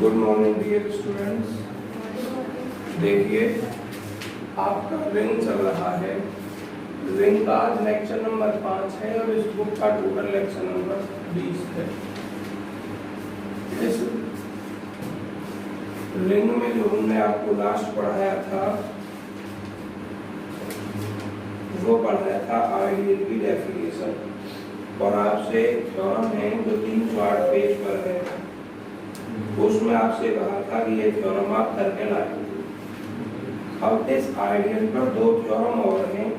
Good morning dear students. देखिए आपका ring चल रहा है। रिंग का आज लेक्चर नंबर 5 है और इस बुक का टोटल लेक्चर नंबर 20 है। इस रिंग में जो हमने आपको लास्ट पढ़ाया था वो पढ़ाया था आइडियल की डेफिनेशन और आपसे थ्योरम है जो 308 पेज पर है। उसमें आपसे कहा था कि ये थ्योरम आप करके लाएंगे। अब इस आइडियल पर दो थ्योरम और हैं,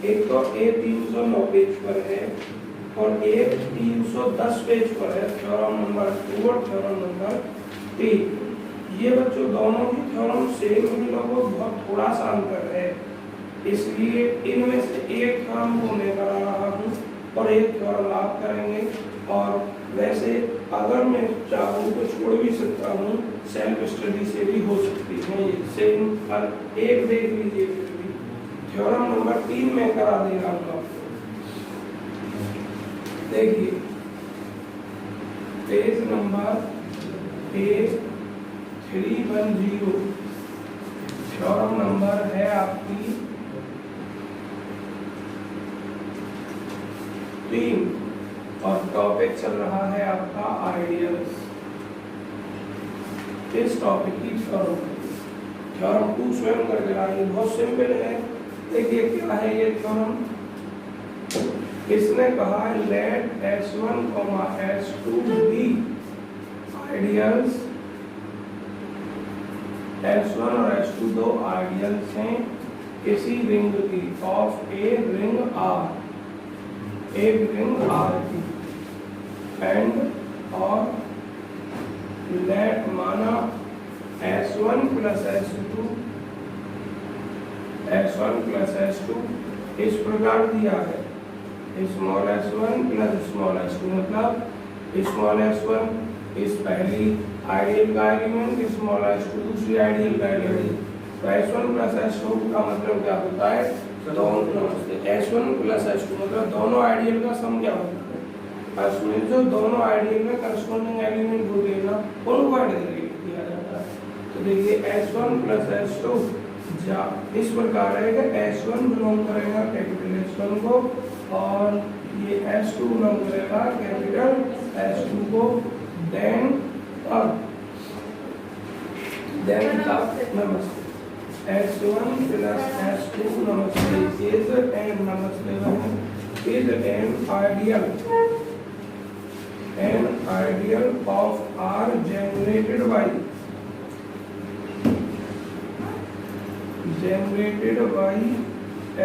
एक तो ए 309 पेज पर है और एक 310 पेज पर है, थ्योरम नंबर 2 और थ्योरम नंबर 3। ये बच्चों दोनों ही थ्योरम सेम ही लोगों बहुत थोड़ा सा अंतर है, इसलिए इनमें से एक थ्योरम को मैं करा रहा हूँ और एक थ्योरम आप करेंगे। और वैसे अगर मैं चाहूँ तो छोड़ भी सकता हूँ, सेल्फ स्टडी से भी हो सकती है। सेम पर एक देख लीजिए, फिर भी थ्योरम नंबर 3 में करा दे रहा हूँ आपको। देखिए पेज नंबर 310 थ्योरम नंबर है आपकी 3 और टॉपिक चल रहा है आपका आइडियल्स। इस टॉपिक की थ्योरम 2 स्वयं करके लाएंगे, बहुत सिंपल है। देखिए क्या है ये थ्योरम। इसने कहा है let S1, S2 B ideals. S1 और S2 दो आइडियल्स हैं किसी रिंग की, ऑफ ए रिंग R, एक रिंग R की। एंड और लेट माना S1 प्लस S2 इस प्रकार दिया है, small s1 plus small s2, मतलब स्मॉल s1 इस पहली आइडियल का एलिमेंट, स्मॉल s2 दूसरी आइडियल का एलिमेंट। तो s1 प्लस s2 का मतलब क्या होता है, दोनों S1 प्लस S2 मतलब दोनों आइडियल का सम क्या होता है। उसमें जो दोनों आइडियल में करस्पॉन्डिंग एलिमेंट होते हैं ना, उनको ऐड किया जाता है। तो देखिए S1 प्लस S2 इस प्रकार रहेगा, S1 बिलोंग करेगा कैपिटल S1 को और ये S2 बिलोंग करेगा कैपिटल S2 को। देन नमस्ते S1 plus S2 नमस्ते is an ideal of R generated by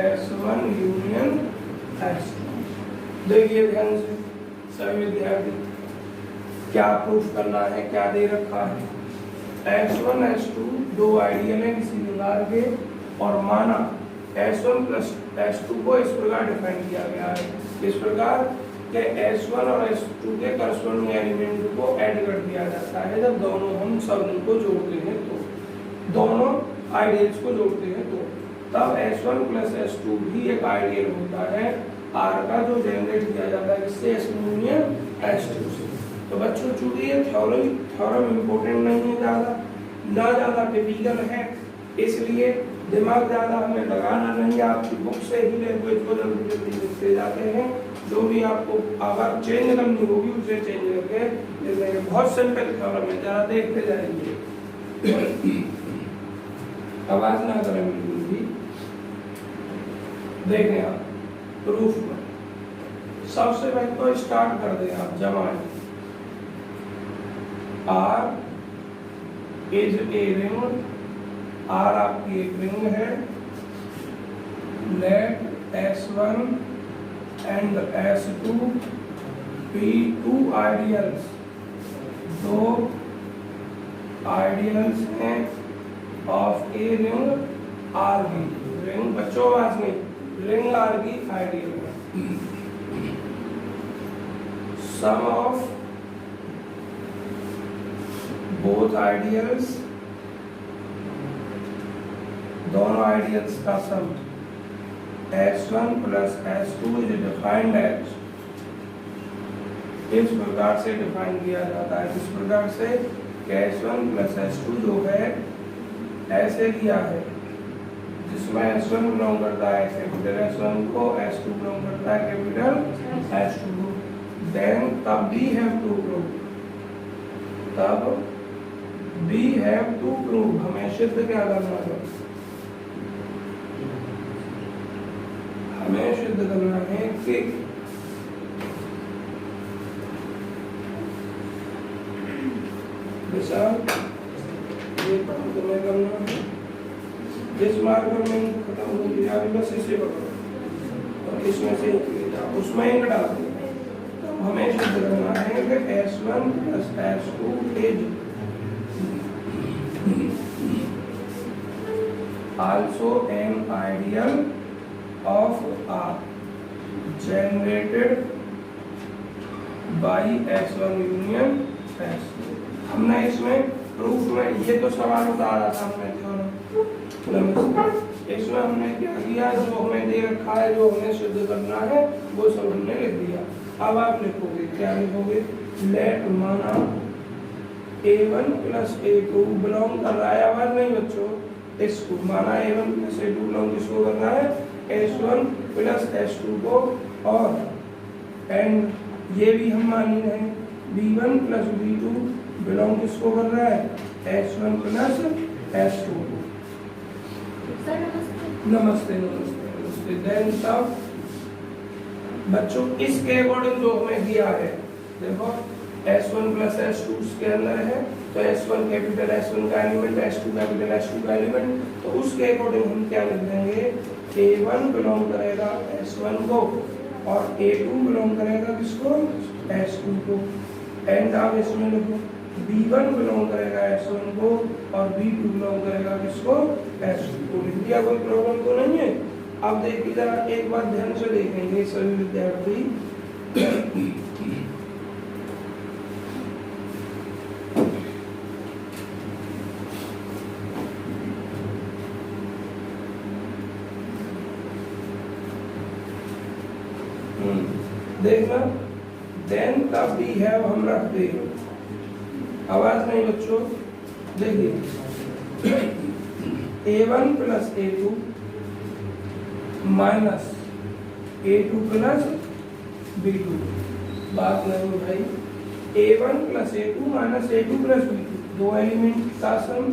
S1 union S2। देखिए ध्यान से सभी विद्यार्थी, क्या प्रूफ करना है, क्या दे रखा है। S1 S2 दो आइडियल है किसी रिंग के और माना S1 प्लस S2 को इस प्रकार डिफाइन किया गया है, इस प्रकार कि S1 और S2 के करस्पॉन्डिंग एलिमेंट को ऐड कर दिया जाता है जब दोनों हम सब को जोड़ते हैं, तो दोनों आइडियल्स को जोड़ते हैं तो तब S1 प्लस S2 भी एक आइडियल होता है R का, जो जनरेट किया जाता है इससे S1 यूनियन S2 से। तो बच्चों चूंकि ये थ्योरम इम्पोर्टेंट नहीं है, ज़्यादा टिपिकल है, इसलिए दिमाग ज़्यादा हमें लगाना नहीं है। आपकी बुक से ही लैंग्वेज को जल्दी जल्दी लिखते जाते हैं, जो भी आपको अगर चेंज करनी होगी उसे चेंज करके लिख देंगे। बहुत सिंपल थ्योरम है, ज़रा देखते जाएंगे। आवाज़ ना करें बिल्कुल भी। देखें आप प्रूफ में सबसे पहले तो स्टार्ट कर दें आप जमाने। R is a ring, R आपकी एक रिंग है। Let S1 and S2 be two ideals, दो आइडियल्स हैं ऑफ ए रिंग R की। रिंग बच्चों आवाज नहीं, रिंग R की आइडियल है। सम ऑफ बोथ आइडियल्स, दोनों आइडियल्स का sum S1 plus S2 is defined as, इस प्रकार से डिफाइन किया जाता है, इस प्रकार से S1 प्लस S2 जो है ऐसे दिया है, जिसमें S1 बिलोंग करता है कैपिटल S1 को, S2 बिलोंग करता है कैपिटल S2 को, देन तब we have to prove, हमें सिद्ध क्या करना है, हमें सिद्ध करना है कि ये काम तुम्हें करना है, जिस मार्कर में खत्म हो गया बस इसे पकड़ो और इसमें से उसमें इंक डाल दो। तो हमें सिद्ध करना है कि S1 plus S2 is also an ideal of R generated by S1 union S2। हमने इसमें प्रूफ में ये तो सवाल बता रहा था हमने नमस्ते, इसमें हमने क्या किया, जो हमें दे रखा है, जो हमें सिद्ध करना है वो सब हमने लिख दिया। अब आप लिखोगे, क्या लिखोगे, लेट माना A1 प्लस A2 बिलोंग कर रहा है, आवाज नहीं बच्चों, इसको माना A1 प्लस A2 बिलोंग किसको कर रहा है, S1 प्लस S2 को, और एंड ये भी हम मान रहे हैं B1 प्लस B2 बिलोंग किसको कर रहा है, S1 प्लस S2 को। नमस्ते नमस्ते नमस्ते। देन तब बच्चों इसके अकॉर्डिंग जो हमें दिया है, देखो S1 प्लस S2 उसके अंदर है, तो S1 कैपिटल S1 का एलिमेंट, S2 कैपिटल S2 का एलिमेंट, तो उसके अकॉर्डिंग हम क्या लिख देंगे, A1 बिलोंग करेगा S1 को और A2 बिलोंग करेगा किसको, S2 को, एंड आप इसमें लिखो B1 बिलोंग करेगा S1 को और B2 बिलोंग करेगा किसको, S2 को। लिख दिया, कोई प्रॉब्लम तो नहीं है। अब देखिए जरा एक बात ध्यान से देखेंगे सभी विद्यार्थी, देखना, देन तब भी है हम रखते हैं, आवाज नहीं बच्चों, देखिए A1 plus A2 minus A2 plus B2, बात नहीं भाई, A1 plus A2 minus A2 plus B2, दो एलिमेंट का सम,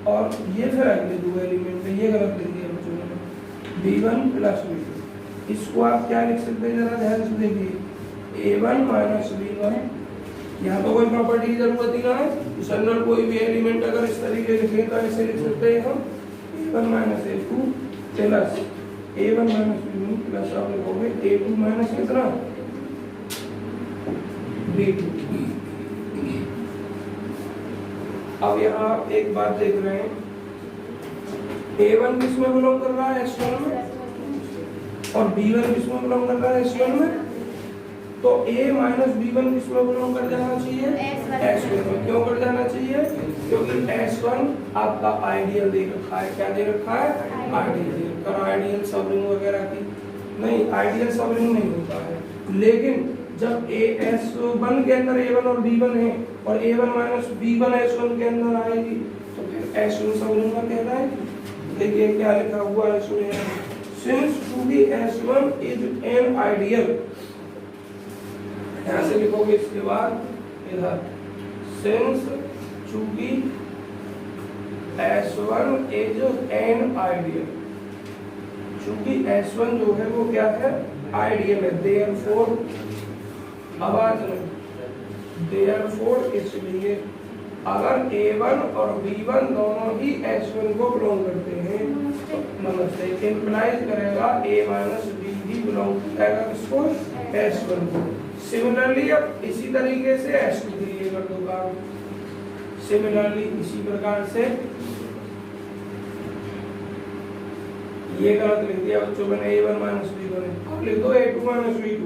और ये फिर अगले दो एलिमेंट है, ये गलत लिख दिया बच्चों ने, B1 प्लस B2, इसको आप क्या लिख सकते हैं, जरा ध्यान से देखिए, A1 माइनस B1, यहाँ तो कोई प्रॉपर्टी की जरूरत ही ना है, इस अंदर कोई भी एलिमेंट अगर इस तरीके लिखे तो ऐसे लिख सकते हैं हम, A1 minus A2 plus A1 minus B2 plus आप लिखोगे A2 माइनस कितना, B2। अब यहाँ एक बात देख रहे हैं, A1 किसमें बिलोंग कर रहा है, S1 में, और B1 किसमें बिलोंग कर रहा है, S1 में, तो A माइनस B1 किसमें बिलोंग कर जाना चाहिए, S1 में। क्यों कर जाना चाहिए, क्योंकि S1 आपका आइडियल दे रखा है, क्या दे रखा है, आइडियल। कर आइडियल सबरिंग वगैरह की नहीं, आइडियल सबरिंग नहीं होता है, लेकिन जब S1 के अंदर A1 और B1 है और A1 माइनस B1 S1 के अंदर आएगी तो फिर S1 सबरिंग का कहना है। देखिए क्या लिखा हुआ है इसमें, since to be S1 is an ideal, यहाँ से लिखोगे, इसके बाद इधर सिंस चूंकि S1 इज एन आइडियल, चूंकि S1 जो है वो क्या है, आइडियल है, देयरफॉर, आवाज में, देयरफॉर इसलिए अगर A1 और B1 दोनों ही S1 को बिलोंग करते हैं तो नमस्ते इंप्लाइज करेगा A माइनस B भी बिलोंग करेगा किसको, S1 को। सिमिलरली अब इसी तरीके से S2 के लिए कर दो काम, सिमिलरली इसी प्रकार से, ये गलत लिख दिया बच्चों मैंने, A1 माइनस B1, अब लिख दो A2 minus B2,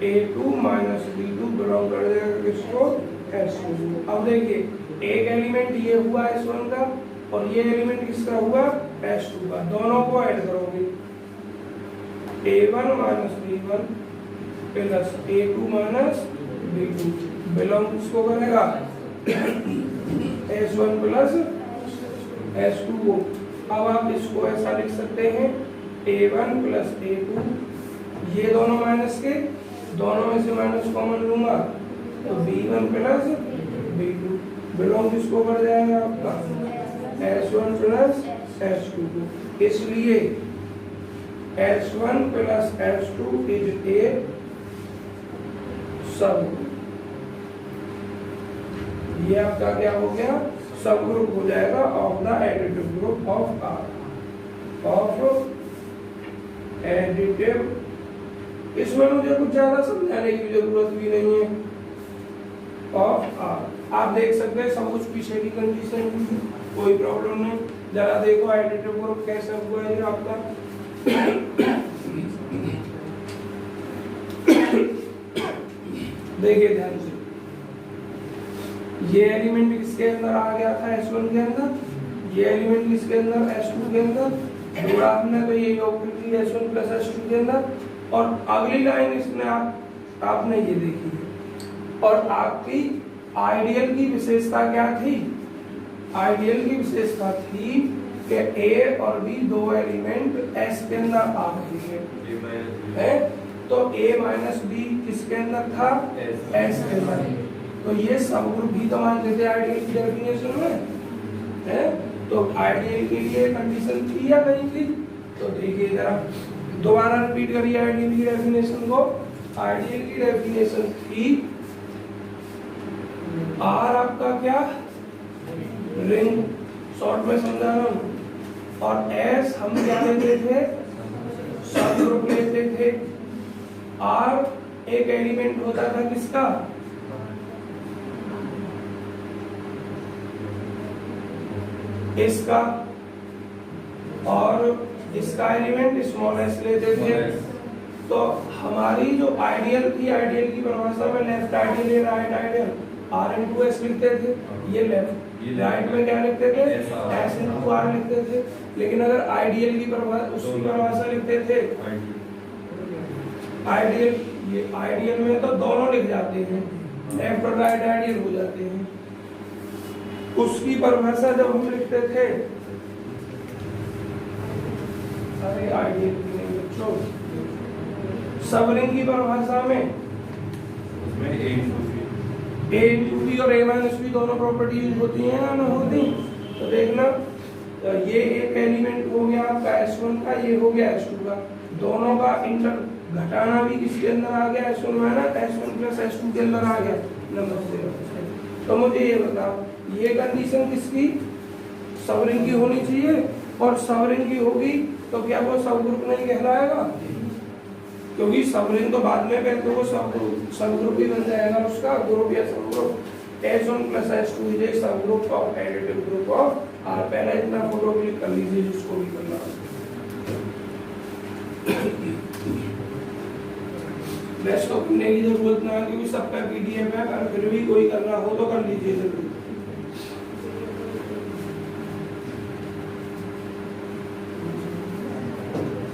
A2 minus B2 belong कर देगा किसको, S2। अब देखिए एक एलिमेंट ये हुआ S1 का और ये एलिमेंट किसका हुआ, S2 का, दोनों को ऐड करोगे, A1 minus B1 plus A2 minus B2 belong किसको करेगा, S1 प्लस S2 को। अब आप इसको ऐसा लिख सकते हैं A1 प्लस A2, ये दोनों माइनस के, दोनों में से माइनस कॉमन लूंगा तो B1 प्लस B2, बिलोंग किसको कर जाएगा आपका S1 प्लस S2 को। इसलिए S1 plus S2 is a सब, ये आपका क्या हो गया, सब ग्रुप हो जाएगा of the additive group of R, of additive. इसमें मुझे कुछ ज्यादा समझाने की जरूरत भी नहीं है, ऑफ आर। आप देख सकते हैं सब कुछ पीछे की कंडीशन की, कोई प्रॉब्लम नहीं। जरा देखो एडिटिव ग्रुप कैसे हुआ है आपका। देखिए ध्यान से, ये एलिमेंट किसके अंदर आ गया था S1 के अंदर, ये एलिमेंट किसके अंदर S2 के अंदर, जोड़ा हमने तो ये योग कर लिया S1 प्लस S2 के अंदर। और अगली लाइन इसमें आपने ये देखी है। और आपकी आइडियल की विशेषता क्या थी, आइडियल की विशेषता थी कि A और B दो एलिमेंट S के अंदर आ रही है, तो A माइनस B किसके अंदर था, S के अंदर। तो ये सब ग्रुप भी तो मान लेते आइडियल की डेफिनेशन में है। तो आइडियल के लिए कंडीशन थी या नहीं थी, तो देखिए जरा दोबारा रिपीट करिए आइडियल की डेफिनेशन को। आइडियल की डेफिनेशन थी आर आपका क्या, रिंग, शॉर्ट में समझा रहा हूं, और एस हम क्या लेते थे, सब ग्रुप लेते थे। आर एक एलिमेंट होता था किसका, इसका, और इसका एलिमेंट स्मॉल एस लेते थे। तो हमारी जो आइडियल थी, आइडियल की परिभाषा में लेफ्ट आइडियल या right ideal R into S लिखते थे, ये लेफ्ट, राइट में क्या लिखते थे, एस इंटू आर लिखते थे। लेकिन अगर आइडियल की उसकी परिभाषा लिखते थे आइडियल, ये आइडियल में तो दोनों लिख जाते हैं, लेफ्ट और राइट आइडियल हो जाते हैं। उसकी परिभाषा जब हम लिखते थे, अरे आइडियल की नहीं बच्चों, सब रिंग की परिभाषा में A इंटू B और A माइनस B दोनों प्रॉपर्टी यूज होती हैं ना, होती। तो देखना, ये एक एलिमेंट हो गया आपका S1 का, ये हो गया S2 का, दोनों का इंटर घटाना भी किसके अंदर आ गया, S1 minus S1 plus S2 के अंदर आ गया नंबर से। तो मुझे ये बताओ, ये कंडीशन किसकी, सब रिंग की होनी चाहिए, और सब रिंग की होगी तो क्या वो सब ग्रुप नहीं कहलाएगा, क्योंकि सब रिंग तो बाद में कहते हो, सब ग्रुप ही बन जाएगा उसका, ग्रुप या सब group. S1 plus S2 is a subgroup of additive group of R. पहले इतना फोटो क्लिक कर लीजिए जिसको भी करना। बेस्ट तो करने की जरूरत ना है, क्योंकि सबका PDF है, पर फिर भी कोई करना हो तो कर लीजिए जरूर।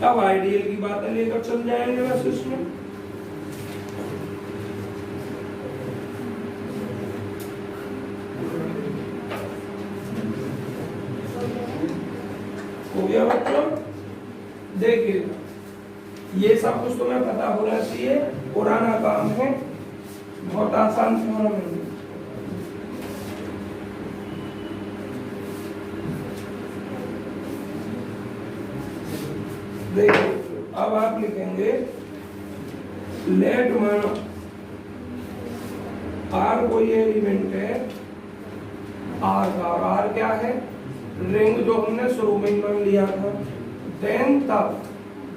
अब आइडियल की बातें लेकर चल जाएंगे बस इसमें। हो गया बच्चों, देखिए ये सब कुछ तुम्हें पता होना चाहिए, पुराना काम है, बहुत आसान थ्योरम है। देखिए अब आप लिखेंगे लेट मानो आर कोई एलिमेंट है आर का, और आर क्या है, रिंग जो हमने शुरू में मान लिया था। देन तब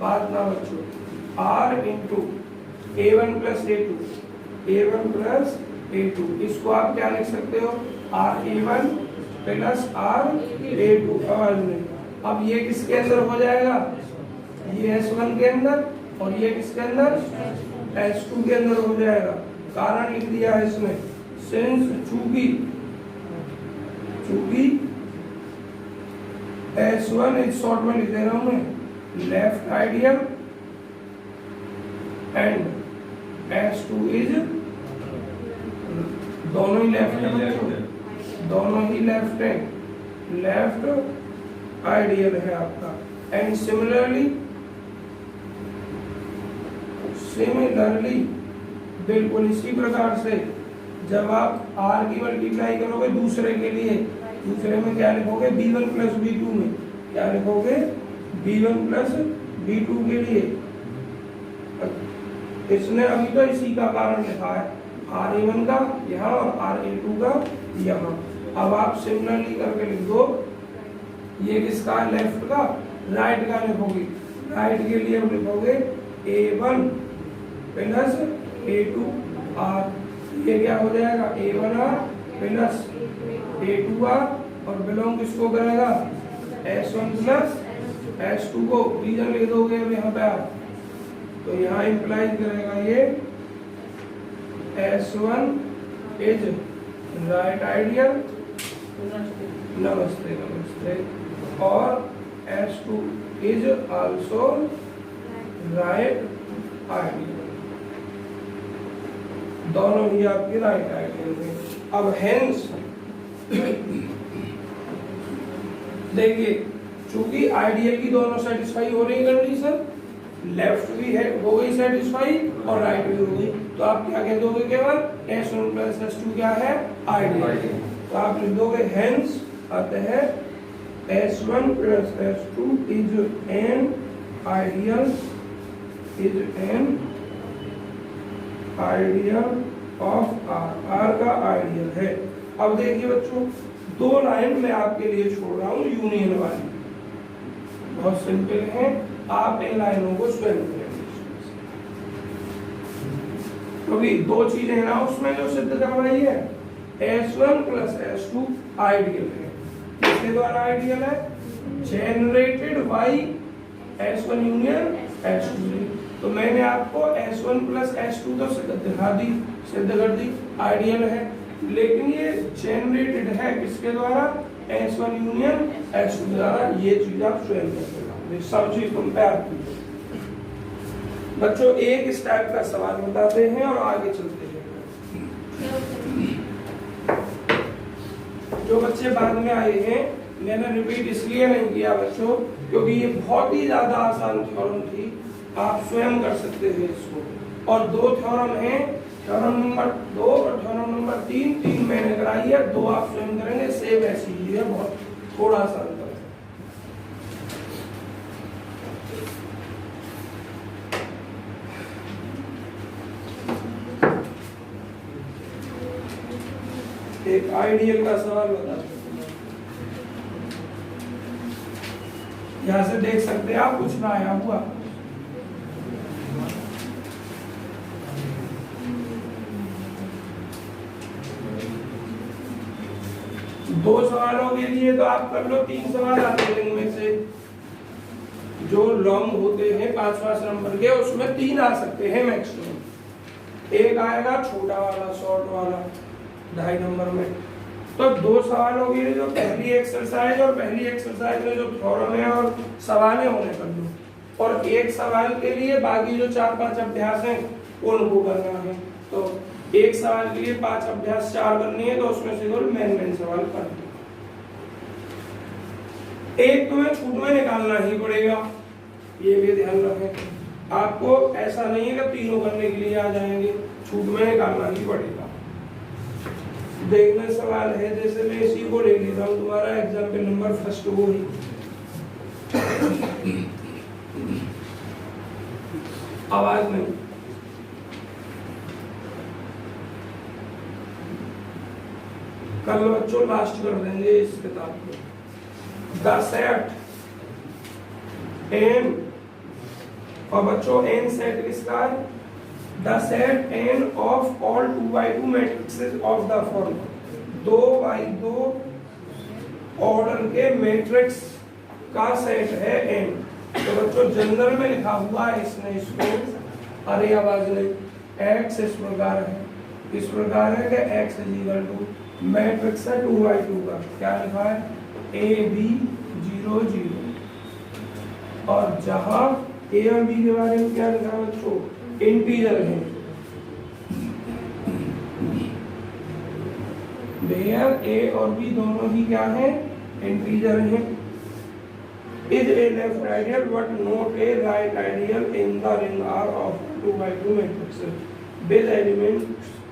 बात ना बच्चों, are into A1 plus A2, A1 plus A2, इसको आप क्या लिख सकते हो, RA1 प्लस RA2। अब ये किसके अंदर हो जाएगा, ये S1 के अंदर, और ये किसके अंदर, S2 के अंदर हो जाएगा। कारण लिख दिया है इसमें, सिंस चूंकि S1 इज शॉर्ट में लिख दे रहा हूं मैं, left ideal, and S2 is, दोनों ही लेफ्ट है, दोनों ही लेफ्ट हैं, लेफ्ट आइडियल है आपका। एंड सिमिलरली बिल्कुल इसी प्रकार से जब आप r की मल्टीप्लाई करोगे दूसरे के लिए, दूसरे में क्या लिखोगे, b1 प्लस b2 में क्या लिखोगे, b1 प्लस b2 के लिए। इसने अभी तो इसी का कारण लिखा है, ra1 का यहाँ और ra2 का यहाँ। अब आप सिमिलरली करके लिख दो, ये किसका है, लेफ्ट का, राइट का लिखोगे। राइट के लिए हम लिखोगे a1 प्लस a2 r, ये क्या हो जाएगा, a1r प्लस a2r, और बिलोंग किसको करेगा, s1 प्लस s2 को। रीजन लिख दोगे अब यहाँ पे आप, तो यहाँ इंप्लाइज करेगा ये s1 इज राइट आइडियल, नमस्ते नमस्ते, और s2 is also right ideal, दोनों ही आपके राइट आइडियल हैं। अब हेंस देखिए, चूंकि आइडियल की दोनों सेटिस्फाई हो रही कंडीशन, लेफ्ट भी है हो गई सेटिस्फाई और राइट भी हो गई, तो आप क्या कह दोगे, केवल s1 प्लस s2 क्या है, आइडियल। तो आप लिख दोगे हेंस अतः s1 plus s2 is an ideal, is an ideal of r का आइडियल है। अब देखिए बच्चों, दो लाइन मैं आपके लिए छोड़ रहा हूँ यूनियन वाली, बहुत सिंपल है, आप इन लाइनों को स्वयं करेंगे, क्योंकि दो चीजें हैं ना उसमें जो सिद्ध करवाई है, s1 प्लस s2 आइडियल है, किसके द्वारा आइडियल है, generated by s1 union s2। तो मैंने आपको s1 प्लस s2 तो सिद्ध कर दी आइडियल है, लेकिन ये जनरेटेड है किसके द्वारा, s1 यूनियन s2 द्वारा। ये चीज आप स्वयं करेंगे, सब चीज कंपेयर कीजिए। बच्चों एक इस टाइप का सवाल बताते हैं और आगे चलते हैं। जो बच्चे बाद में आए हैं, मैंने रिपीट इसलिए नहीं किया बच्चों, क्योंकि ये बहुत ही ज्यादा आसान थ्योरम थी, आप स्वयं कर सकते हैं इसको। और दो थ्योरम हैं, थ्योरम नंबर 2 और थ्योरम नंबर 3, 3 मैंने कराई है, 2 आप स्वयं करेंगे, सेम ऐसी ही है, बहुत थोड़ा सा अंतर है। एक आइडियल का सवाल बता सकते हैं, यहां से देख सकते हैं आप, कुछ ना आया हुआ। दो सवालों के लिए तो आप कर लो, 3 सवाल आते हैं इनमें से, जो लॉन्ग होते हैं 5-5 नंबर के, उसमें 3 आ सकते हैं मैक्सिमम। एक आएगा छोटा वाला, शॉर्ट वाला 2.5 नंबर में। तो 2 सवालों के लिए जो पहली एक्सरसाइज और पहली एक्सरसाइज में जो थ्योरम है और सवाल है उन्हें कर लो, और एक सवाल के लिए बाकी जो 4-5 अभ्यास हैं उनको करना है। तो एक सवाल के लिए 5 अभ्यास 4 करनी है, तो उसमें से केवल मेन सवाल कर दो। एक तुम्हें छूट में निकालना ही पड़ेगा, ये भी ध्यान रखें। आपको ऐसा नहीं है कि तीनों करने के लिए आ जाएंगे, छूट में निकालना ही पड़ेगा। देखने सवाल है, जैसे मैं इसी को ले लेता हूँ, तुम्हारा एग्जाम्पल नंबर फर्स्ट वो ही, आवाज नहीं, कल बच्चों लास्ट कर देंगे इस किताब को। द सेट एन, और बच्चों एन सेट किसका है, the set N of all 2x2 matrices of the form, 2x2 order के मैट्रिक्स का सेट है एन। तो बच्चों जनरल में लिखा हुआ है इसने इसको, अरे आवाज नहीं, x इस प्रकार है, इस प्रकार है कि x is equal to matrix है 2x2 का, क्या लिखा है a b 0 0, और जहां a और b के बारे में क्या लिखा है बच्चों, इंटीजर है। वेयर ए और बी दोनों ही क्या है, इंटीजर हैं। Is a left ideal but not a right ideal in the ring R of 2x2 matrix with elements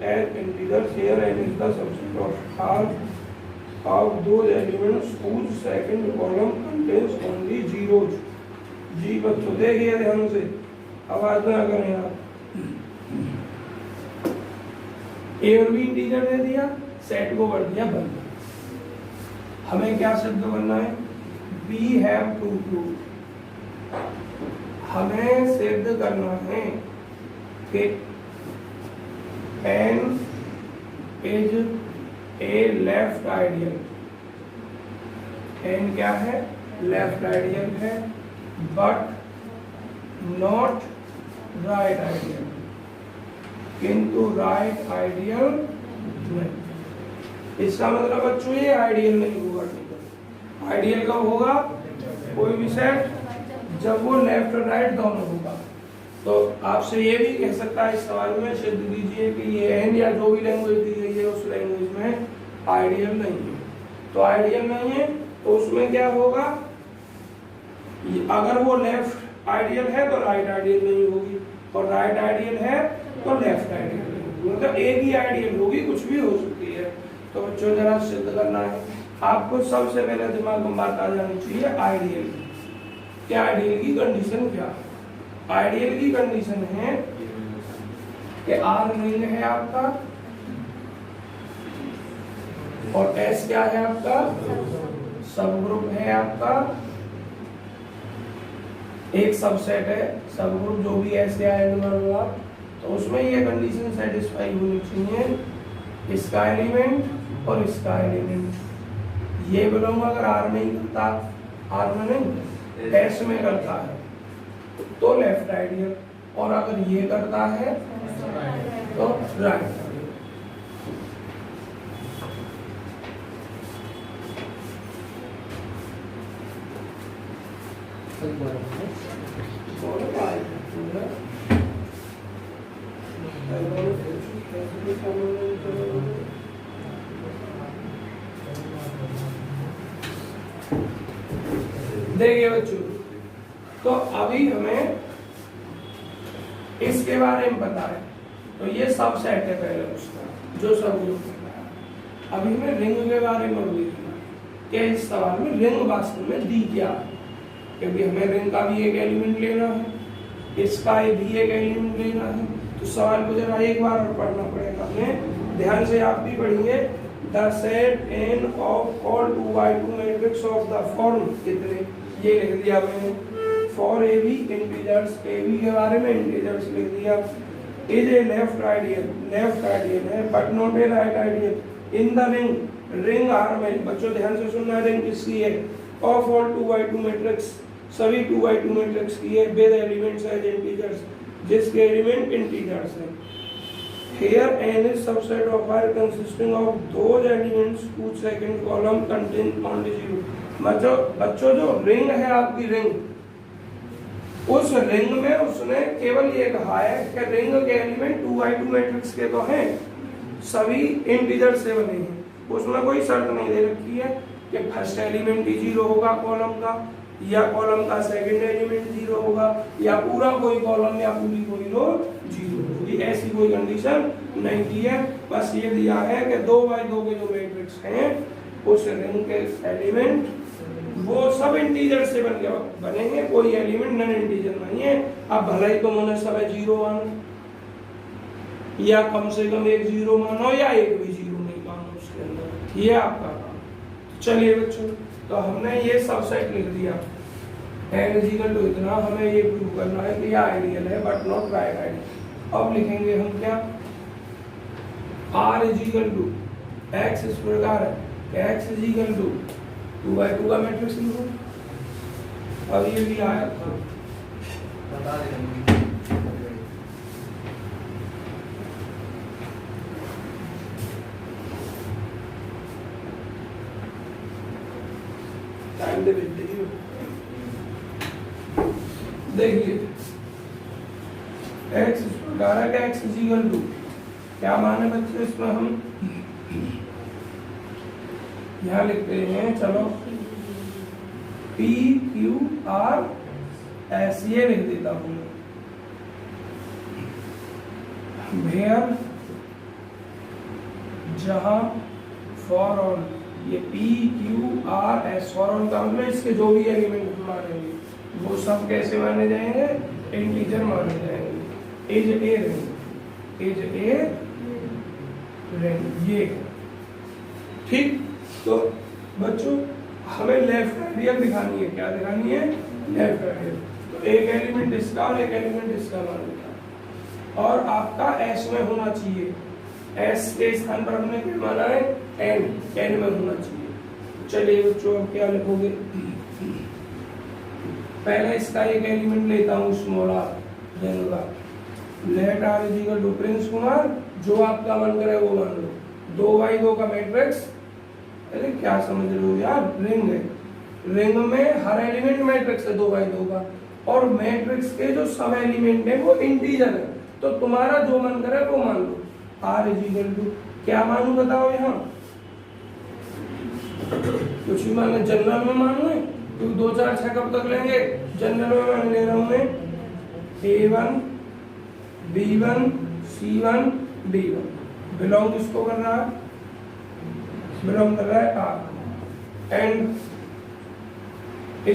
as integers here N is the subset of R of those elements whose second column contains only zeros। जी बच्चों देखिए ध्यान से, आवाज ना करें आप। ए और बी इंटीजर दे दिया, सेट को कर दिया बंद। हमें क्या सिद्ध करना है, वी हैव टू प्रूव, हमें सिद्ध करना है कि N is a left ideal. N क्या है, लेफ्ट आइडियल है, बट नॉट राइट आइडियल, किंतु राइट आइडियल नहीं। इसका मतलब बच्चों ये आइडियल नहीं होगा। आइडियल कब होगा, कोई भी सेट जब वो लेफ्ट और राइट दोनों होगा। तो आपसे ये भी कह सकता है इस सवाल में सिद्ध दीजिए कि ये एन या जो भी लैंग्वेज दी गई है उस लैंग्वेज में आइडियल नहीं है। तो आइडियल नहीं है तो उसमें क्या होगा, अगर वो लेफ्ट आइडियल है तो राइट आइडियल नहीं होगी, और राइट आइडियल है तो लेफ्ट आइडियल नहीं होगी। मतलब एक ही आइडियल होगी, कुछ भी हो सकती है। तो बच्चों जरा सिद्ध करना है आपको। सबसे पहले दिमाग में बात आ जानी चाहिए आइडियल क्या, आइडियल की कंडीशन क्या है। आइडियल की कंडीशन है कि आर रिंग है आपका और एस क्या है आपका, सब ग्रुप है आपका, एक सबसेट है, सब ग्रुप जो भी एस या एन होगा, तो उसमें ये कंडीशन सेटिस्फाई होनी चाहिए, इसका एलिमेंट और इसका एलिमेंट। ये बिलोंग अगर आर में ही करता, आर में नहीं एस में करता है तो लेफ्ट आइडियल, और अगर ये करता है तो राइट आइडियल। देखिए बच्चों, तो अभी हमें इसके बारे में पता है, तो ये सब सेट है पहले उसका जो सब ग्रुप है। अभी हमें रिंग के बारे में देखना कि इस सवाल में रिंग वास्तव में दी क्या है, क्योंकि हमें रिंग का भी एक एलिमेंट लेना है, इसका भी एक एलिमेंट लेना है। तो सवाल को जरा एक बार और पढ़ना पड़ेगा हमें, ध्यान से आप भी पढ़िए। The set N of all 2x2 matrix of the form कितने, ये लिख दिया मैंने। For A B integers, A B के बारे में इंटीजर्स लिख दिया। Is a left ideal, left ideal है but not a right ideal in the ring, ring R में। बच्चों ध्यान से सुनना, रिंग किसकी है, ऑफ ऑल 2x2 मैट्रिक्स, सभी 2x2 मैट्रिक्स की है, विद एलिमेंट्स एज इंटीजर्स, जिसके एलिमेंट इंटीजर्स हैं। Here n is subset of R consisting of those elements whose second column contain only zero। बच्चों जो रिंग है आपकी रिंग, उस रिंग में उसने केवल ये कहा है कि रिंग के एलिमेंट 2x2 मैट्रिक्स के तो हैं, सभी इंटीजर से बने हैं। उसमें कोई शर्त नहीं दे रखी है कि फर्स्ट एलिमेंट ही जीरो होगा कॉलम का, या कॉलम का सेकंड एलिमेंट जीरो होगा, या पूरा कोई कॉलम या पूरी कोई रो जीरो होगी, ऐसी कोई कंडीशन नहीं दी है। बस ये दिया है कि 2x2 के जो मैट्रिक्स हैं उस रिंग के एलिमेंट वो सब इंटीजर से बनेंगे, कोई एलिमेंट नॉन इंटीजर नहीं है। अब भले ही तुम उन्हें सब जीरो मानो, या कम से कम एक जीरो मानो, या एक भी जीरो नहीं मानो उसके अंदर, ये आपका काम। चलिए बच्चों, तो हमने ये सब सेट लिख दिया। एन इज इक्वल टू इतना, हमें ये प्रूव करना है कि ये आइडियल है बट नॉट राइट आइडियल। अब लिखेंगे हम क्या, R is equal to X इस प्रकार है, x is equal to 2x2 का मैट्रिक्स लिखो। अब ये भी आया था, बता देंगे टाइम दे देखिए। x इस प्रकार है कि x इज इक्वल टू क्या माने बच्चों, इसमें हम यहाँ लिखते हैं, चलो पी क्यू आर एस, ये लिख देता हूँ वेयर, जहाँ फॉर ऑल, ये P Q R S, for all का मतलब इसके जो भी एलिमेंट मानेंगे वो सब कैसे माने जाएंगे, इंटीजर माने जाएंगे। As a range, as a range, ये ठीक। तो बच्चों हमें लेफ्ट आइडियल दिखानी है, क्या दिखानी है, लेफ्ट आइडियल। तो एक एलिमेंट इसका और एक एलिमेंट इसका मान लिया, और आपका एस में होना चाहिए, एस के स्थान पर हमने क्या माना है, एन में होना चाहिए। चलिए बच्चों अब क्या लिखोगे, पहले इसका एक एलिमेंट लेता हूँ small r, let r is equal to prince Kumar, जो आपका मन करे वो मान लो, 2x2 का मैट्रिक्स। अरे क्या समझ रहे हो यार, रिंग है, रिंग में हर एलिमेंट मैट्रिक्स है 2x2 का, और मैट्रिक्स के जो सब एलिमेंट है वो इंटीजर है, तो तुम्हारा जो मन करे वो मान लो। आर इज इक्वल टू क्या मानू बताओ, यहाँ कुछ भी मान, जनरल में मानू है क्योंकि 2 4 6 कब तक लेंगे, जनरल में मान ले रहा हूं मैं A1 B1 C1 D1, belong किसको कर रहा है, बिलोंग कर रहा है R, एंड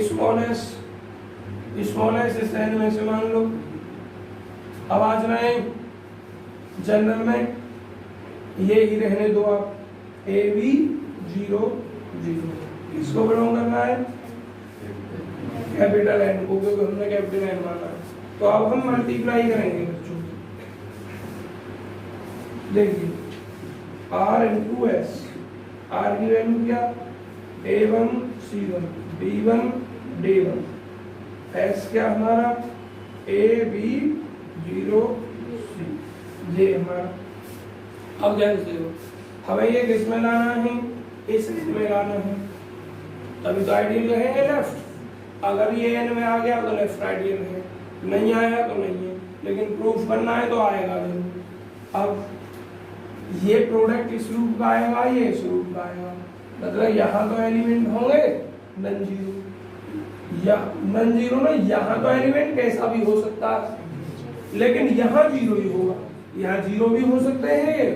स्मॉल एस इस एन में से मान लो। अब आज रहे जनरल में ये ही रहने दो आप, ए बी 0 0, किसको बिलोंग करना है, कैपिटल एन को, क्योंकि हमने कैपिटल एन माना है। तो अब हम मल्टीप्लाई करेंगे बच्चों, देखिए आर इंटू एस, आर की वैल्यू क्या, A1 C1 B1 D1, S क्या हमारा A B 0 C, ये हमारा। अब ध्यान से हमें ये किस में लाना है, इस में लाना है, तभी तो आइडियल रहेंगे लेफ्ट। अगर ये एन में आ गया तो लेफ्ट आइडियल है, नहीं आया तो नहीं है, लेकिन प्रूफ करना है तो आएगा जरूर। अब ये प्रोडक्ट इस रूप का आएगा, ये इस रूप का आएगा, मतलब यहाँ तो एलिमेंट होंगे नन जीरो, या नन जीरो ना, यहाँ तो एलिमेंट कैसा भी हो सकता है, लेकिन यहाँ जीरो ही होगा, यहाँ जीरो भी हो सकते हैं,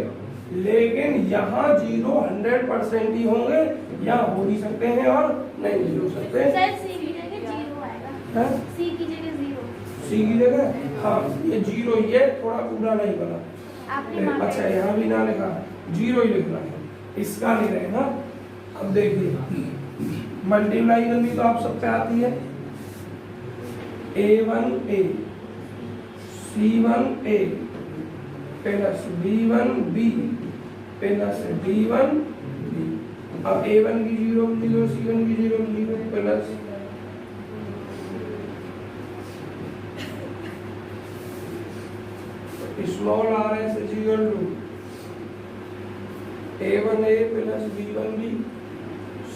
लेकिन यहाँ जीरो 100% ही होंगे, यहाँ हो भी सकते हैं और नहीं भी हो सकते हैं। सर सी की जगह जीरो आएगा, सी की जगह जीरो, सी की जगह, हाँ ये जीरो, ये थोड़ा पूरा नहीं बना आपने अच्छा, यहाँ भी ना लिखा, जीरो ही लिखना है, इसका नहीं रहेगा। अब देखिए मल्टीप्लाई करनी तो आप सब पे आती है, A1A C1A plus B1B plus D1B। अब A1 की 0 0, C1 की 0 0 plus small r s is equal to A1A plus B1B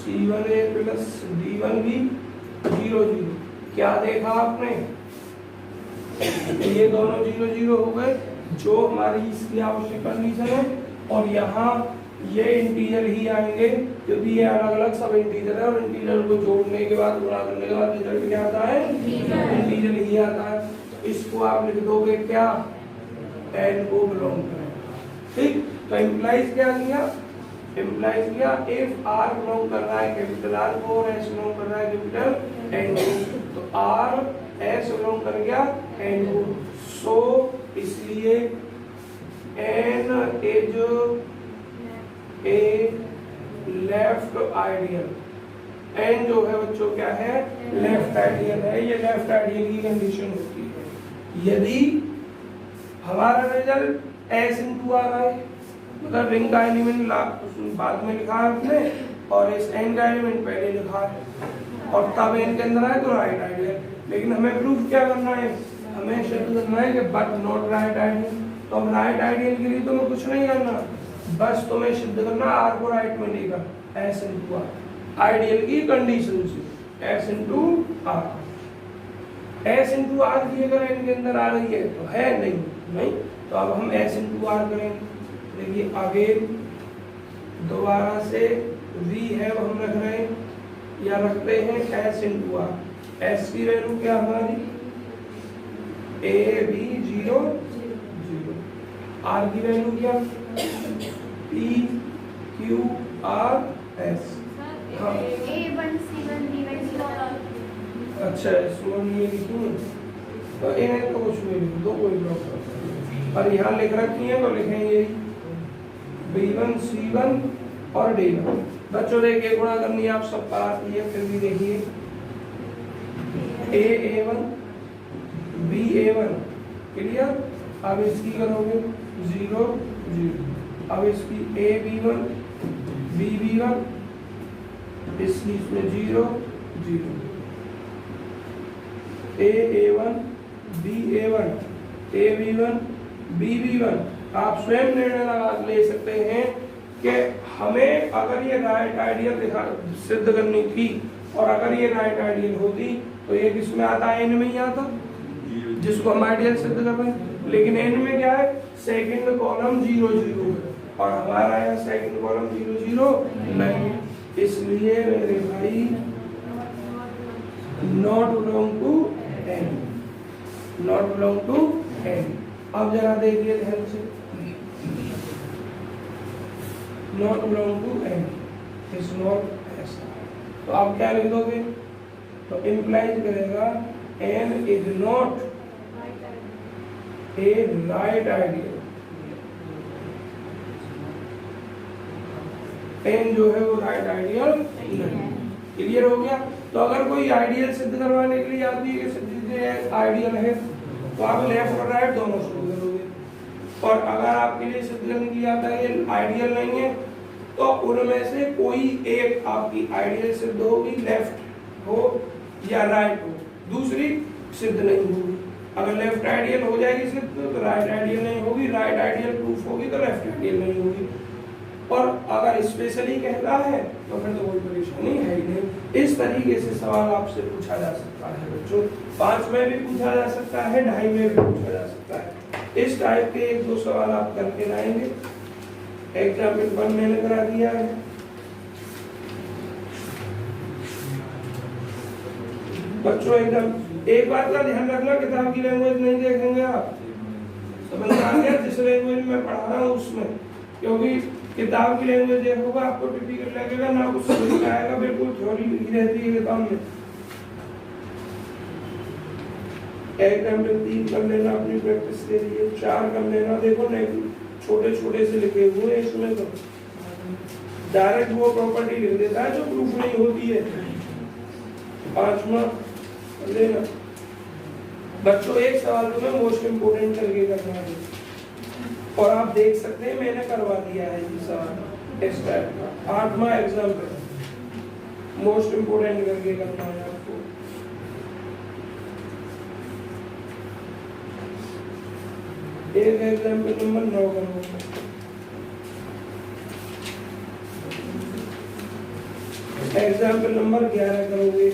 C1A plus D1B 0 0। क्या देखा आपने, ये दोनों 0 0 हो गए, जो हमारी इसकी आवश्यक कंडीशन है, और यहाँ ये इंटीजर ही आएंगे क्योंकि ये अलग अलग सब इंटीजर है, और इंटीजर को जोड़ने के बाद गुणा करने के बाद रिजल्ट क्या आता है, इंटीजर ही आता है। तो इसको आप लिख दोगे क्या, एन को बिलोंग करें, ठीक। तो इम्प्लाइज क्या किया, इम्प्लाइज किया इफ आर बिलोंग कर रहा है कैपिटल आर को और एस बिलोंग कर रहा है कैपिटल एन को, तो आर एस बिलोंग कर गया एन को, सो इसलिए n is a left ideal, n जो है बच्चों क्या है, लेफ्ट आइडियल है, ये लेफ्ट आइडियल की कंडीशन होती है। यदि हमारा रिजल्ट एस इंटू आर आए, मतलब रिंग का एलिमेंट बाद में लिखा है आपने और इस एन का एलिमेंट पहले लिखा है, और तब एन के अंदर आए तो राइट आइडियल। लेकिन हमें प्रूफ क्या करना है, हमें सिद्ध करना है कि बट नॉट राइट आइडियल। तो हम राइट आइडियल के लिए तुम्हें कुछ नहीं करना, बस तुम्हें सिद्ध करना आर को राइट में लेकर, एस इंटू आर, आइडियल की कंडीशन से s into r. S into r की अगर एन के अंदर आ रही है तो है, नहीं तो अब हम एस इंटू आर करेंगे। देखिए आगे दोबारा से वी हैव हम रख रहे हैं या रखते हैं एस इंटू आर। एस की वैल्यू क्या हमारी ए बी 0 0। आर की वैल्यू क्या पी क्यू आर एस। हाँ A1 C1 D1 D1। अच्छा S1 ये लिखूं तो इन्हें तो कुछ भी लिख दो, कोई प्रॉब्लम। और यहाँ लिख रखी है तो लिखेंगे B1 C1 और D1। बच्चों देखिए गुणा करनी आप सब पर आती है, फिर भी देखिए A1 B1 क्लियर। अब इसकी करोगे 0 0। अब इसकी AB1 BB1 इसकी इसमें 0 0। A1 B1 AB1 BB1। आप स्वयं निर्णय लगा ले सकते हैं कि हमें अगर ये राइट आइडियल सिद्ध करनी थी और अगर ये राइट आइडियल होती तो ये किस में आता है, एन में ही आता जिसको हम आइडियल सिद्ध कर रहे हैं। लेकिन एन में क्या है, सेकंड कॉलम 0 0 है और हमारा यहाँ सेकंड कॉलम 0 0 नहीं है, इसलिए मेरे भाई not belong to n, not belong to n. अब जरा देखिए ध्यान से, not belong to n is not ऐसा। तो आप क्या लिख दोगे, तो इंप्लाइज करेगा n is not a right ideal. N जो है वो राइट आइडियल नहीं। क्लियर हो गया। तो अगर कोई आइडियल सिद्ध करवाने के लिए आदमी आइडियल है तो आप लेफ्ट और राइट दोनों शुरू करोगे, और अगर आपके लिए सिद्ध करने के लिए आता है ये आइडियल नहीं है तो उनमें से कोई एक आपकी आइडियल सिद्ध होगी, लेफ्ट हो या राइट हो, दूसरी सिद्ध नहीं होगी। अगर लेफ्ट आइडियल हो जाएगी सिद्ध तो राइट आइडियल नहीं होगी, राइट आइडियल प्रूफ होगी तो लेफ्ट आइडियल नहीं होगी। और अगर स्पेशली कहता है तो फिर तो कोई परेशानी है ही नहीं। इस तरीके से सवाल आपसे पूछा जा सकता है बच्चों, 5 में भी पूछा जा सकता है, 2.5 में भी पूछा जा सकता है। इस टाइप के 1-2 सवाल आप करके लाएंगे। एग्जाम्पल 1 मैंने करा दिया है। बच्चों एकदम एक बात का ध्यान रखना, किताब की लैंग्वेज नहीं देखेंगे आप, समझ आ गया? जिस लैंग्वेज में पढ़ा रहा हूँ उसमें, क्योंकि किताब की लैंग्वेज देखोगे आपको टिपिकल लगेगा ना, कुछ समझ में आएगा, बिल्कुल थ्योरी लिखी रहती है किताब में। एग्जाम्पल 3 कर लेना अपनी प्रैक्टिस के लिए, 4 कर लेना। देखो नहीं छोटे छोटे से लिखे हुए हैं इसमें, तो डायरेक्ट वो प्रॉपर्टी लिख देता है जो प्रूफ नहीं होती है। 5वां कर लेना। बच्चों एक सवाल तो मैं मोस्ट इम्पोर्टेंट करके करना है, और आप देख सकते हैं मैंने करवा दिया है ये सवाल इस टाइप का। 8वां एग्जाम्पल मोस्ट इम्पोर्टेंट करके करना है आपको। एक एग्जाम्पल नंबर 9 करोगे। एग्जाम्पल नंबर 11 करोगे।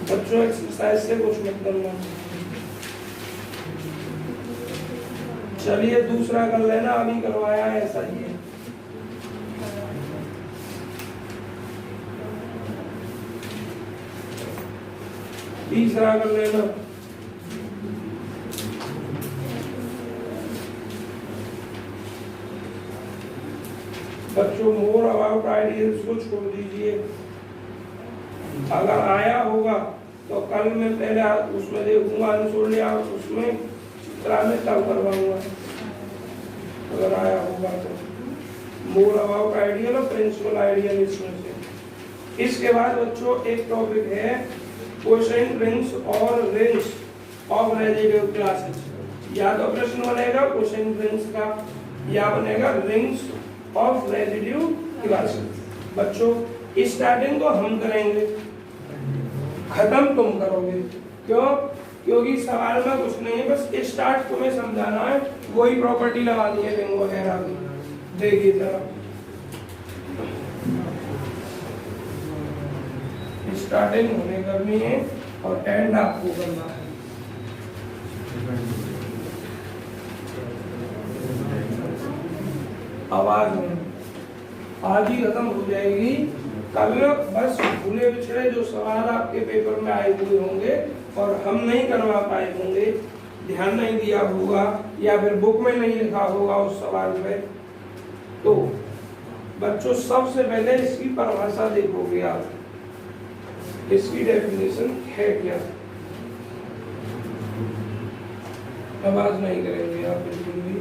बच्चों एक्सरसाइज से कुछ मत करना। चलिए दूसरा कर लेना, अभी करवाया है ऐसा ही है। तीसरा कर लेना। बच्चों मोर अबाउट आइडियल्स को छोड़ दीजिए, अगर आया होगा तो कल मैं पहले उसमें देखूंगा आंसर या उसमें चित्रा में तब करवाऊंगा, अगर आया होगा तो। मोर अबाउट आइडियल और प्रिंसिपल आइडियल इसमें से। इसके बाद बच्चों एक टॉपिक है क्वोशिएंट रिंग्स और रिंग्स ऑफ रेसिड्यू क्लासेस। या तो प्रश्न बनेगा क्वोशिएंट रिंग्स का या बनेगा रिंग्स ऑफ रेसिड्यू क्लासेस। बच्चों स्टार्टिंग तो हम करेंगे, खत्म तुम करोगे। क्यों? क्योंकि सवाल में कुछ नहीं है, बस स्टार्ट तुम्हें समझाना है, वही प्रॉपर्टी लगानी है रिंग वगैरह की। देखिए जरा स्टार्टिंग हमें करनी है और एंड आपको करना है। आवाज में आज ही खत्म हो जाएगी। कल बस भूले बिछड़े जो सवाल आपके पेपर में आए हुए होंगे और हम नहीं करवा पाए होंगे, ध्यान नहीं दिया होगा या फिर बुक में नहीं लिखा होगा उस सवाल पे, तो बच्चों सबसे पहले इसकी परिभाषा देखोगे आप, इसकी डेफिनेशन है क्या। आवाज नहीं करेंगे आप बिल्कुल भी।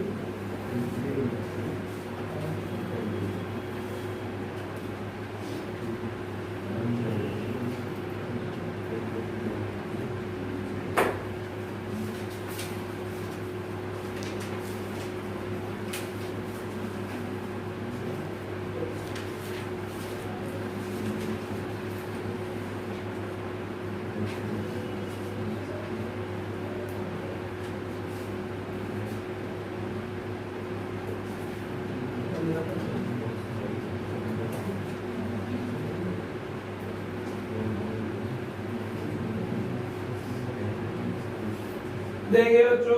देखिए बच्चों,